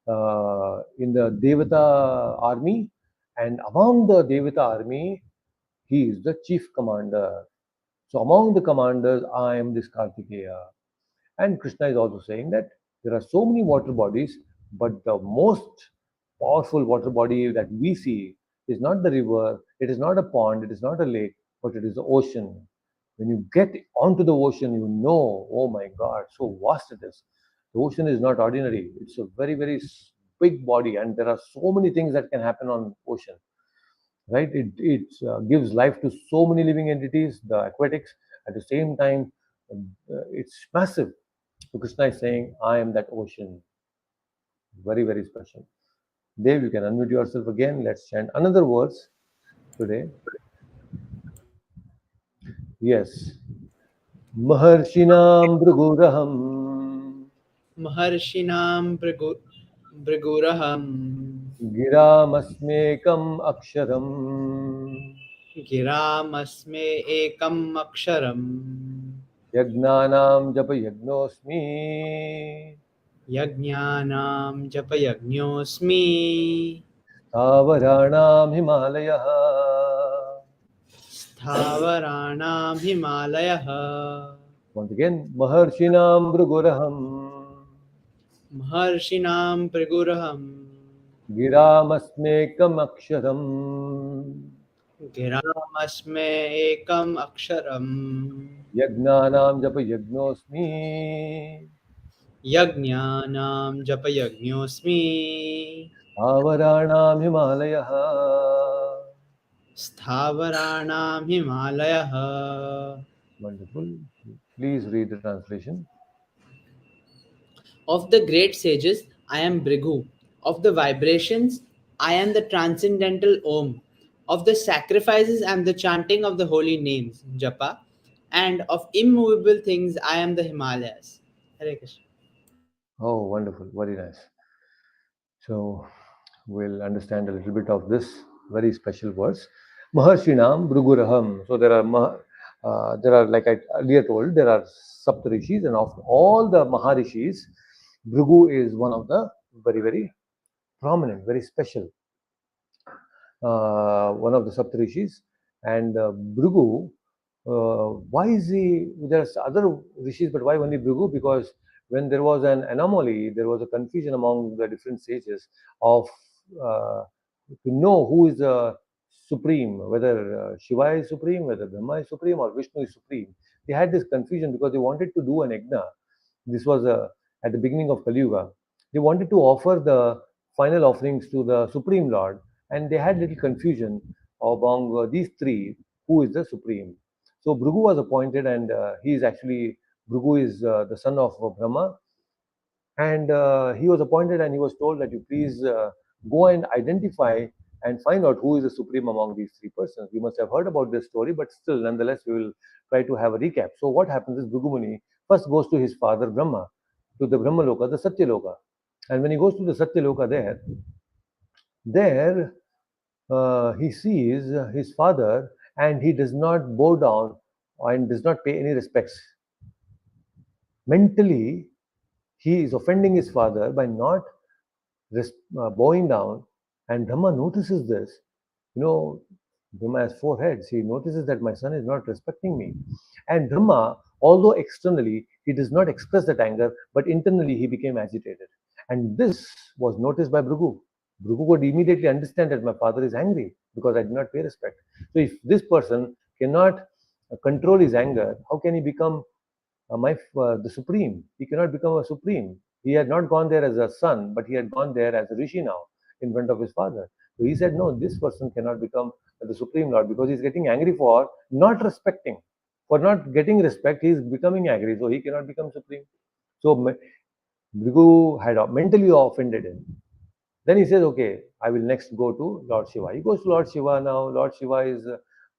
in the Devata army, and among the Devata army, he is the chief commander. So among the commanders, I am this Kartikeya. And Krishna is also saying that there are so many water bodies, but the most powerful water body that we see is not the river, it is not a pond, it is not a lake, but it is the ocean. When you get onto the ocean, you know, oh my God, so vast it is. The ocean is not ordinary. It's a very, very big body, and there are so many things that can happen on ocean, right? It gives life to so many living entities, the aquatics. At the same time, it's massive. So Krishna is saying, I am that ocean. Very, very special. Dev, you can unmute yourself again. Let's chant another verse today. Yes. Maharshinam Bhriguraham Maharshinam Briguraham Giramasmekam Aksharam Giramasme Ekam Aksharam Yagnanam Japa Yagnosmi Yajnanam Japa Yajñosmi Tavaranam Himalayah. Sthavaranam Himalayah Once again, Maharshinam Bhriguraham Maharshinam Briguraham Giramasmekam Aksharam Giramasme Ekam Aksharam Yagnanam Japa Yagnosmi Yajnanam Japa Yajñosmi Avaranam Himalayah. Sthavaranam Himalayah. Wonderful. Please read the translation. Of the great sages, I am Bhrigu. Of the vibrations, I am the transcendental Om. Of the sacrifices, I am the chanting of the holy names, Japa. And of immovable things, I am the Himalayas. Hare Krishna. Oh, wonderful. Very nice. So, we'll understand a little bit of this very special verse. Maharshinam Bhriguraham. So, there are, like I earlier told, there are Saptarishis, and of all the Maharishis, Bhrigu is one of the very, very prominent, very special, one of the Saptarishis. And Bhrigu, why is he? There's other rishis, but why only Bhrigu? Because when there was an anomaly, there was a confusion among the different sages of to know who is the supreme, whether Shiva is supreme, whether Brahma is supreme, or Vishnu is supreme. They had this confusion because they wanted to do an yajna. This was at the beginning of Kali Yuga. They wanted to offer the final offerings to the Supreme Lord, and they had little confusion among these three who is the supreme. So Bhrigu was appointed, and he is actually Bhrigu is the son of Brahma, and he was appointed, and he was told that you please go and identify and find out who is the supreme among these three persons. You must have heard about this story, but still, nonetheless, we will try to have a recap. So what happens is Bhrigu Muni first goes to his father Brahma, to the Brahma Loka, the Satya Loka, and when he goes to the Satya Loka there he sees his father, and he does not bow down and does not pay any respects. Mentally, he is offending his father by not bowing down, and Brahma notices this. You know, Brahma has four heads. He notices that my son is not respecting me. And Brahma, although externally he does not express that anger, but internally he became agitated. And this was noticed by Bhrigu. Bhrigu could immediately understand that my father is angry because I did not pay respect. So if this person cannot control his anger, how can he become the supreme? He cannot become a supreme. He had not gone there as a son, but he had gone there as a rishi now in front of his father. So he said, no, this person cannot become the supreme lord because he's getting angry for not respecting. For not getting respect, he is becoming angry, so he cannot become supreme. So Bhrigu had mentally offended him. Then he says, okay, I will next go to Lord Shiva. He goes to Lord Shiva now. Lord Shiva is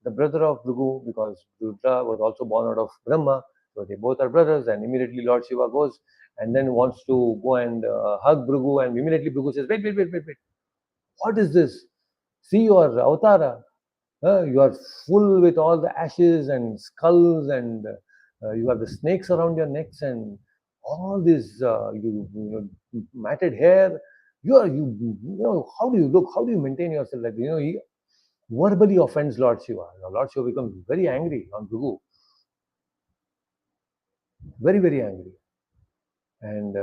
the brother of Bhrigu because Rudra was also born out of Brahma. So they both are brothers. And immediately Lord Shiva goes and then wants to go and hug Bhrigu. And immediately Bhrigu says, wait, wait, wait, wait, wait. What is this? See your avatara. You are full with all the ashes and skulls, and you have the snakes around your necks, and all this matted hair. You know, how do you look? How do you maintain yourself? Like, he verbally offends Lord Shiva. Now, Lord Shiva becomes very angry on Bhrigu, very, very angry. And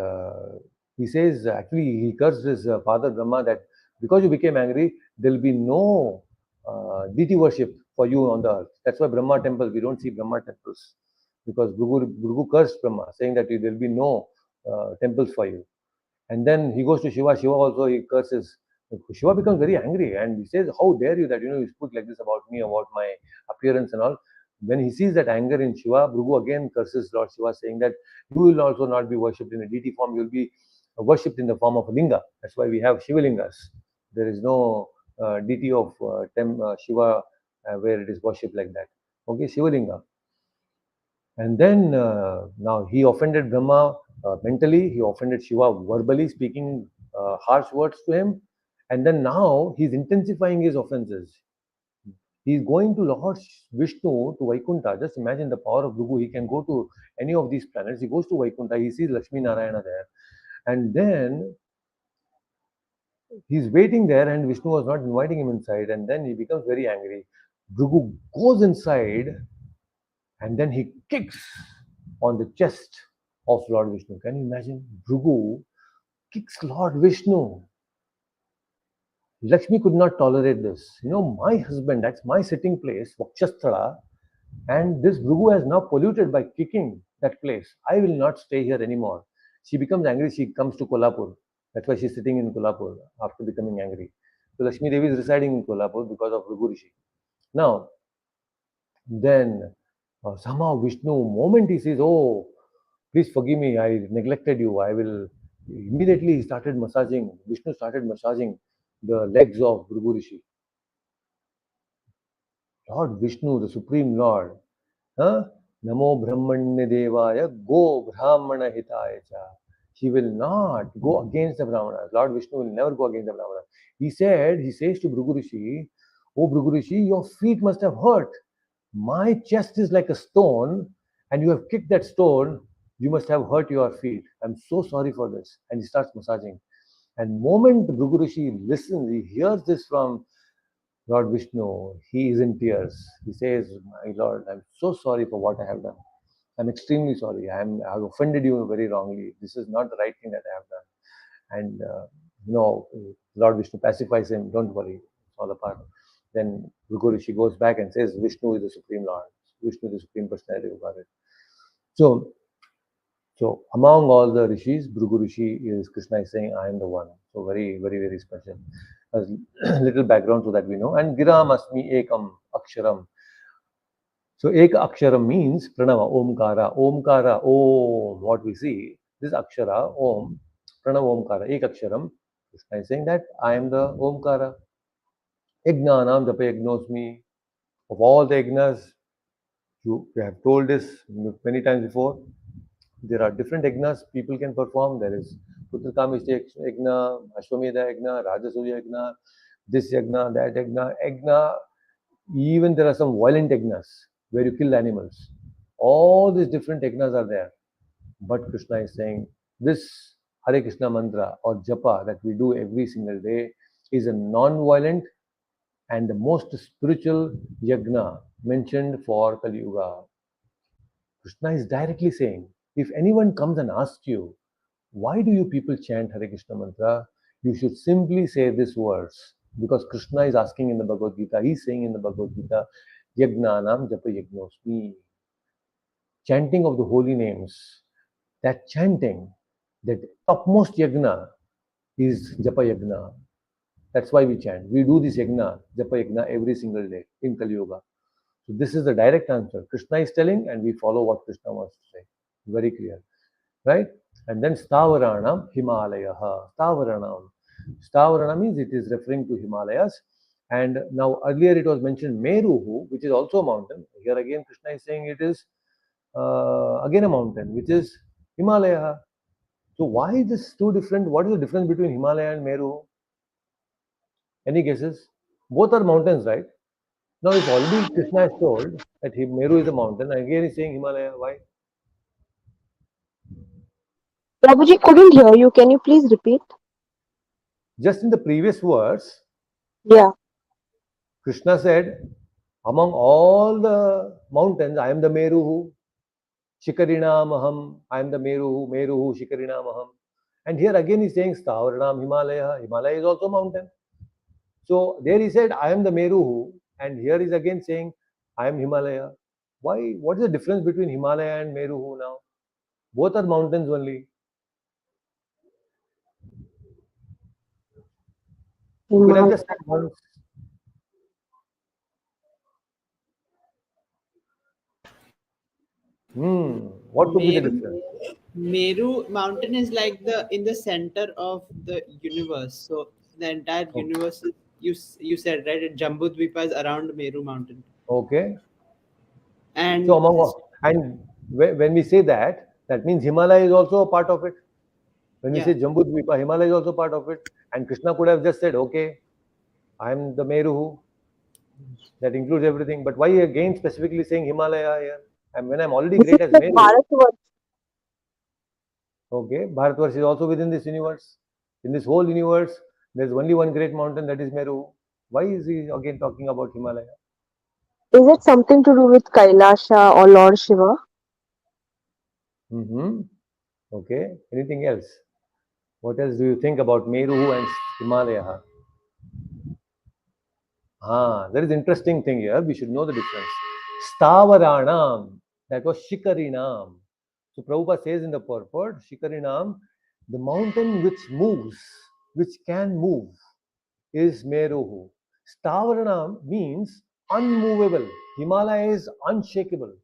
he says, actually, he cursed his father Brahma that because you became angry, there will be no deity worship for you on the earth. That's why Brahma temples, we don't see Brahma temples because Bhrigu cursed Brahma, saying that there will be no temples for you. And then he goes to Shiva. Shiva also he curses. Shiva becomes very angry and he says, "How dare you that you speak like this about me, about my appearance and all." When he sees that anger in Shiva, Bhrigu again curses Lord Shiva, saying that you will also not be worshipped in a deity form. You will be worshipped in the form of a linga. That's why we have Shivalingas. There is no deity of Shiva where it is worshipped like that. Okay, Shivalinga. And then now he offended Brahma mentally, he offended Shiva verbally, speaking harsh words to him. And then now he's intensifying his offenses. He's going to Lord Vishnu to Vaikunta. Just imagine the power of Bhrigu. He can go to any of these planets. He goes to Vaikunta, he sees Lakshmi Narayana there. And then he's waiting there, and Vishnu was not inviting him inside. And then he becomes very angry. Bhrigu goes inside, and then he kicks on the chest of Lord Vishnu. Can you imagine? Bhrigu kicks Lord Vishnu. Lakshmi could not tolerate this. My husband, that's my sitting place, Vakshasthala, and this Bhrigu has now polluted by kicking that place. I will not stay here anymore. She becomes angry. She comes to Kolhapur. That's why she's sitting in Kolhapur after becoming angry. So Lakshmi Devi is residing in Kolhapur because of Bhrigu Rishi. Now, then somehow Vishnu, moment he says, "Oh, please forgive me, I neglected you. I will." Immediately he started massaging. Vishnu started massaging the legs of Bhrigu Rishi. Lord Vishnu, the Supreme Lord, huh? Namo Brahmanya Devaya Go Brahmana Hitaya Cha. He will not go against the Brahmanas. Lord Vishnu will never go against the Brahmanas. He says to Bhrigu Rishi, "Oh Bhrigu Rishi, your feet must have hurt. My chest is like a stone, and you have kicked that stone. You must have hurt your feet. I'm so sorry for this." And he starts massaging. And moment Bhrigu Rishi listens, he hears this from Lord Vishnu, he is in tears. He says, "My Lord, I'm so sorry for what I have done. I'm extremely sorry. I've offended you very wrongly. This is not the right thing that I have done." And, Lord Vishnu pacifies him, "Don't worry, it's all apart." Then Bhrigu Rishi goes back and says, "Vishnu is the Supreme Lord. Vishnu is the Supreme Personality of Godhead." So, so among all the rishis, Bhrigu Rishi is Krishna is saying, "I am the one." So very, very, very special. A little background so that we know. And Giram Asmi Ekam Aksharam. So Ek Aksharam means Pranava, Omkara. Omkara, Om, what we see. This Akshara, Om, Pranava Omkara, Ek Aksharam. Krishna is saying that I am the Omkara. Yajnanam Japa Yajnosmi. Of all the yajnas, we have told this many times before. There are different yajnas people can perform. There is Putrakamishti yajna, Ashwamedha yajna, Rajasurya yajna, this yajna, that yajna. Even there are some violent yajnas where you kill animals. All these different yajnas are there. But Krishna is saying this Hare Krishna mantra or japa that we do every single day is a non-violent and the most spiritual yajna mentioned for Kali Yuga. Krishna is directly saying, if anyone comes and asks you, why do you people chant Hare Krishna mantra? You should simply say this verse. Because Krishna is asking in the Bhagavad Gita, he's saying in the Bhagavad Gita, Yagnanam Japa Yagnosmi. Chanting of the holy names. That chanting, that topmost yagna is Japa Yagna. That's why we chant. We do this yagna, Japa Yagna, every single day in Kali Yuga. So this is the direct answer. Krishna is telling, and we follow what Krishna wants to say. Very clear, right? And then Stavaranam Himalayaha. Stavaranam. Stavarana means it is referring to Himalayas. And now earlier it was mentioned Meruhu, which is also a mountain. Here again Krishna is saying it is again a mountain, which is Himalaya. So why is this two different? What is the difference between Himalaya and Meru? Any guesses? Both are mountains, right? Now, if already Krishna has told that Meru is a mountain, again he's saying Himalaya. Why? Prabhuji couldn't hear you. Can you please repeat? Just in the previous verse, Yeah. Krishna said, among all the mountains, I am the Meruhu, Shikarinamaham, I am the Meruhu, Shikarinamaham. And here again he's saying Stavaranam Himalaya. Himalaya is also mountain. So there he said, I am the Meruhu, and here he's again saying, I am Himalaya. Why? What is the difference between Himalaya and Meruhu now? Both are mountains only. You could have Himalaya. just said once. What could be the Meru difference? Meru mountain is like the in the center of the universe. So The entire O- universe, you said right, Jambudvipa is around Meru mountain. Okay. So And among all, and when we say that, that means Himalaya is also a part of it. When we yeah, say Jambu Dvipa, Himalaya is also part of it. And Krishna could have just said, okay, I'm the Meru, that includes everything. But why again specifically saying Himalaya here? And when I'm already This is great as the Meru, Bharatvarsh. okay, Bharatvarsh is also within this universe. In this whole universe, there's only one great mountain, that is Meru. Why is he again talking about Himalaya? Is it something to do with Kailasha or Lord Shiva? Mm-hmm. Okay. Anything else? What else do you think about Meru and Himalaya? There is interesting thing here. We should know the difference. Stavaranam, that was Shikarinam. So Prabhupada says in the purport, Shikarinam, the mountain which moves, which can move, is Meruhu. Stavaranam means unmovable. Himalaya is unshakable,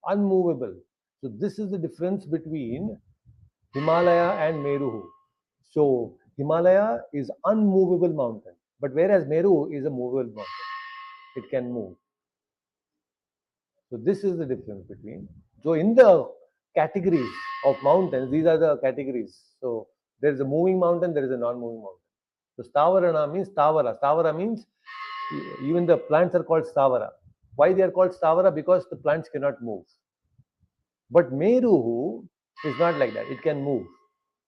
unmovable. So this is the difference between Himalaya and Meruhu. So Himalaya is unmovable mountain, but whereas Meru is a movable mountain, it can move. So this is the difference between. So in the categories of mountains, these are the categories. So there is a moving mountain, there is a non-moving mountain. So Stavarana means Stavara. Stavara means even the plants are called Stavara. Why they are called Stavara? Because the plants cannot move. But Meruhu is not like that. It can move.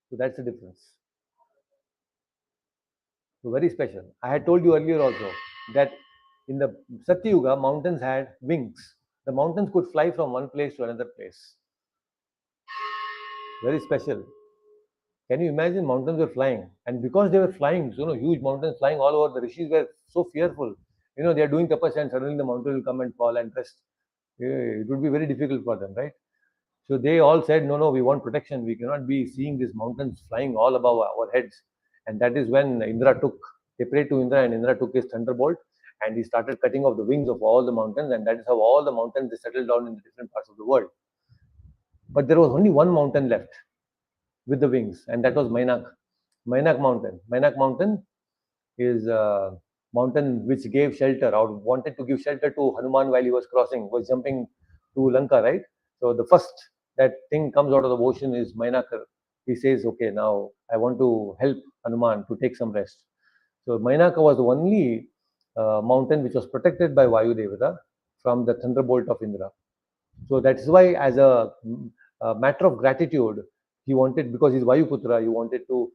So that's the difference. So very special. I had told you earlier also that in the Satyuga, mountains had wings. The mountains could fly from one place to another place. Very special. Can you imagine mountains were flying? And because they were flying, huge mountains flying all over, the rishis were so fearful. They are doing tapasya and suddenly the mountain will come and fall and rest. It would be very difficult for them, right? So they all said, no, no, we want protection. We cannot be seeing these mountains flying all above our heads. And that is when they prayed to Indra, and Indra took his thunderbolt and he started cutting off the wings of all the mountains. And that is how all the mountains they settled down in the different parts of the world. But there was only one mountain left with the wings, and that was Mainak. Mainak Mountain. Mainak Mountain is a mountain which gave shelter or wanted to give shelter to Hanuman while he was crossing, was jumping to Lanka, right? So the first that thing comes out of the ocean is Mainakar. He says, okay, now I want to help Hanuman to take some rest. So Mainaka was the only mountain which was protected by Vayu Devata from the thunderbolt of Indra. So that's why, as a matter of gratitude, he wanted, because he's Vayuputra, he wanted to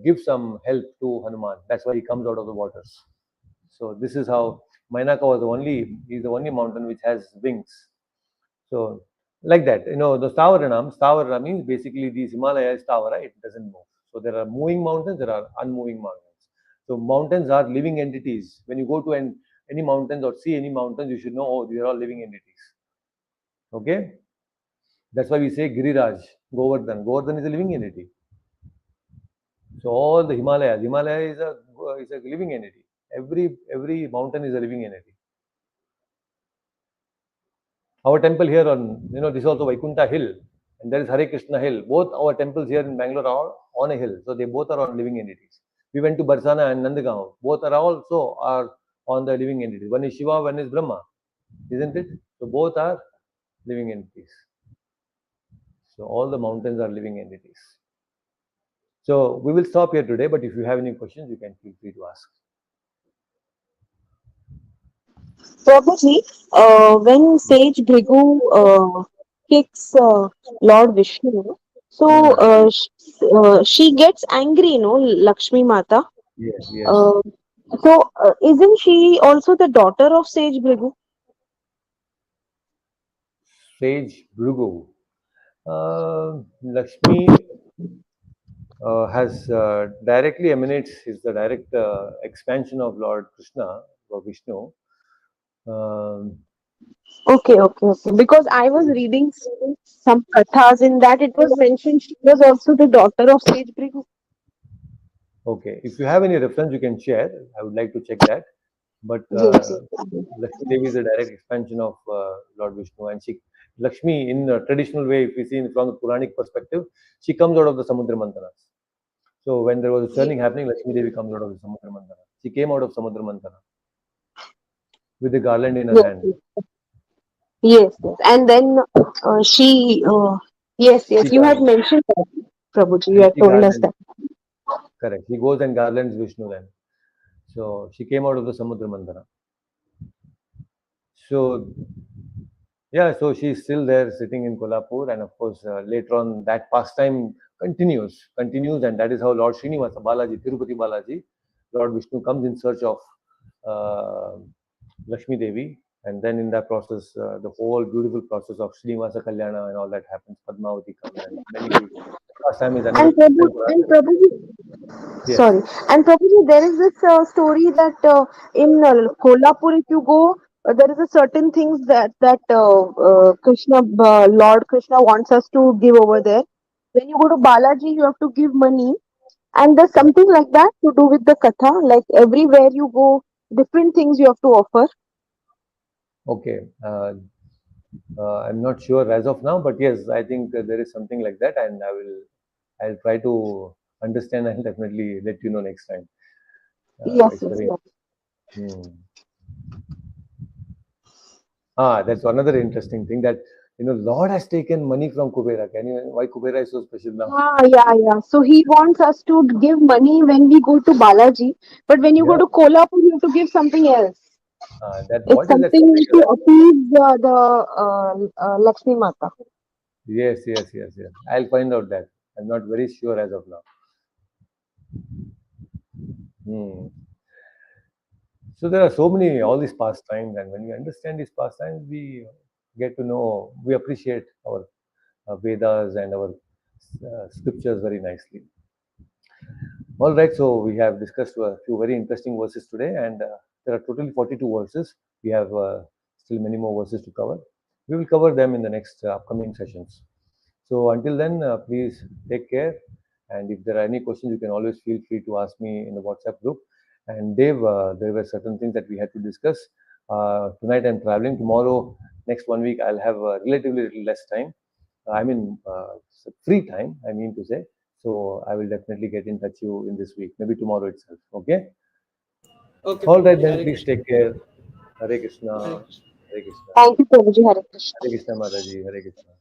give some help to Hanuman. That's why he comes out of the waters. So this is how Mainaka was he's the only mountain which has wings. So like that, the Stavarana means basically these Himalayas Stavara, it doesn't move. So there are moving mountains, there are unmoving mountains. So mountains are living entities. When you go to any mountains or see any mountains, you should know, oh, these are all living entities. Okay? That's why we say Giriraj, Govardhan. Govardhan is a living entity. So all the Himalaya is a living entity. Every mountain is a living entity. Our temple here this is also Vaikunta Hill, and there is Hare Krishna Hill. Both our temples here in Bangalore are on a hill, so they both are on living entities. We went to Barsana and Nandagaon. Both are on the living entities. One is Shiva, one is Brahma, isn't it? So both are living entities. So all the mountains are living entities. So we will stop here today, but if you have any questions, you can feel free to ask. Probably, when Sage Bhrigu kicks Lord Vishnu, so Hmm. she gets angry, Lakshmi Mata. Yes, yes. Uh, so, isn't she also the daughter of Sage Bhrigu? Sage Bhrigu. Lakshmi has directly emanates, is the direct expansion of Lord Krishna or Vishnu. Um, Okay. Because I was reading some kathas in that it was mentioned she was also the daughter of Sage Bhrigu. okay, if you have any reference, you can share. I would like to check that. But Yes. Lakshmi Devi is a direct expansion of Lord Vishnu, and Lakshmi, in a traditional way, if we see from the Puranic perspective, she comes out of the Samudra Mantanas. So when there was a churning happening, Lakshmi Devi comes out of the Samudra Mantana. She came out of Samudra Mantana with a garland in her Yes, hand. yes, yes, yes. And then she, yes, She yes, you had garlands mentioned that, Prabhuji. You and had she told us garlands. that. Correct. He goes and garlands Vishnu then. So she came out of the Samudra Mantana. So yeah, so she's still there sitting in Kolhapur, and of course later on that pastime continues, and that is how Lord Srinivasa Balaji, Tirupati Balaji, Lord Vishnu comes in search of uh, Lakshmi Devi, and then in that process, the whole beautiful process of Srinivasa Kalyana and all that happens. Padmavati comes, and many beautiful. Pastime is another pastime for us. And Prabhuji, Yes. sorry, and Prabhuji, there is this story that in Kolhapur, if you go, there is a certain things that Krishna, Lord Krishna wants us to give over there. When you go to Balaji, you have to give money, and there's Correct. something like that to do with the katha. Like everywhere you go, different things you have to offer. Okay. I'm not sure as of now, but yes, I think there is something like that, and I'll try to understand and definitely let you know next time. Yes, It's yes, very yes. hmm. That's another interesting thing that Lord has taken money from Kubera. Can you why Kubera is so special now? Yeah, yeah. So he wants us to give money when we go to Balaji, but when you go Yeah, to Kolhapur, you have to give something else. that It's what is that something something to else? appease the Lakshmi Mata. Yes, yes, yes, yes. I'll find out that. I'm not very sure as of now. Hmm. So there are so many all these pastimes, and when we understand these pastimes, we get to know, we appreciate our Vedas and our scriptures very nicely. All right, so we have discussed a few very interesting verses today, and there are totally 42 verses. We have still many more verses to cover. We will cover them in the next upcoming sessions. So until then, please take care. And if there are any questions, you can always feel free to ask me in the WhatsApp group. And Dave, there were certain things that we had to discuss. Tonight I'm traveling. Tomorrow, next 1 week, I'll have relatively little less time. I mean, free time, I mean to say. So I will definitely get in touch you in this week, maybe tomorrow itself. Okay. Okay, All right, Prabhuji. then Hare please Krishna. take care. Hare Krishna. Hare Krishna. Hare Krishna. Thank you, Prabhuji. Hare Krishna. Hare Krishna, Mataji. Hare Krishna.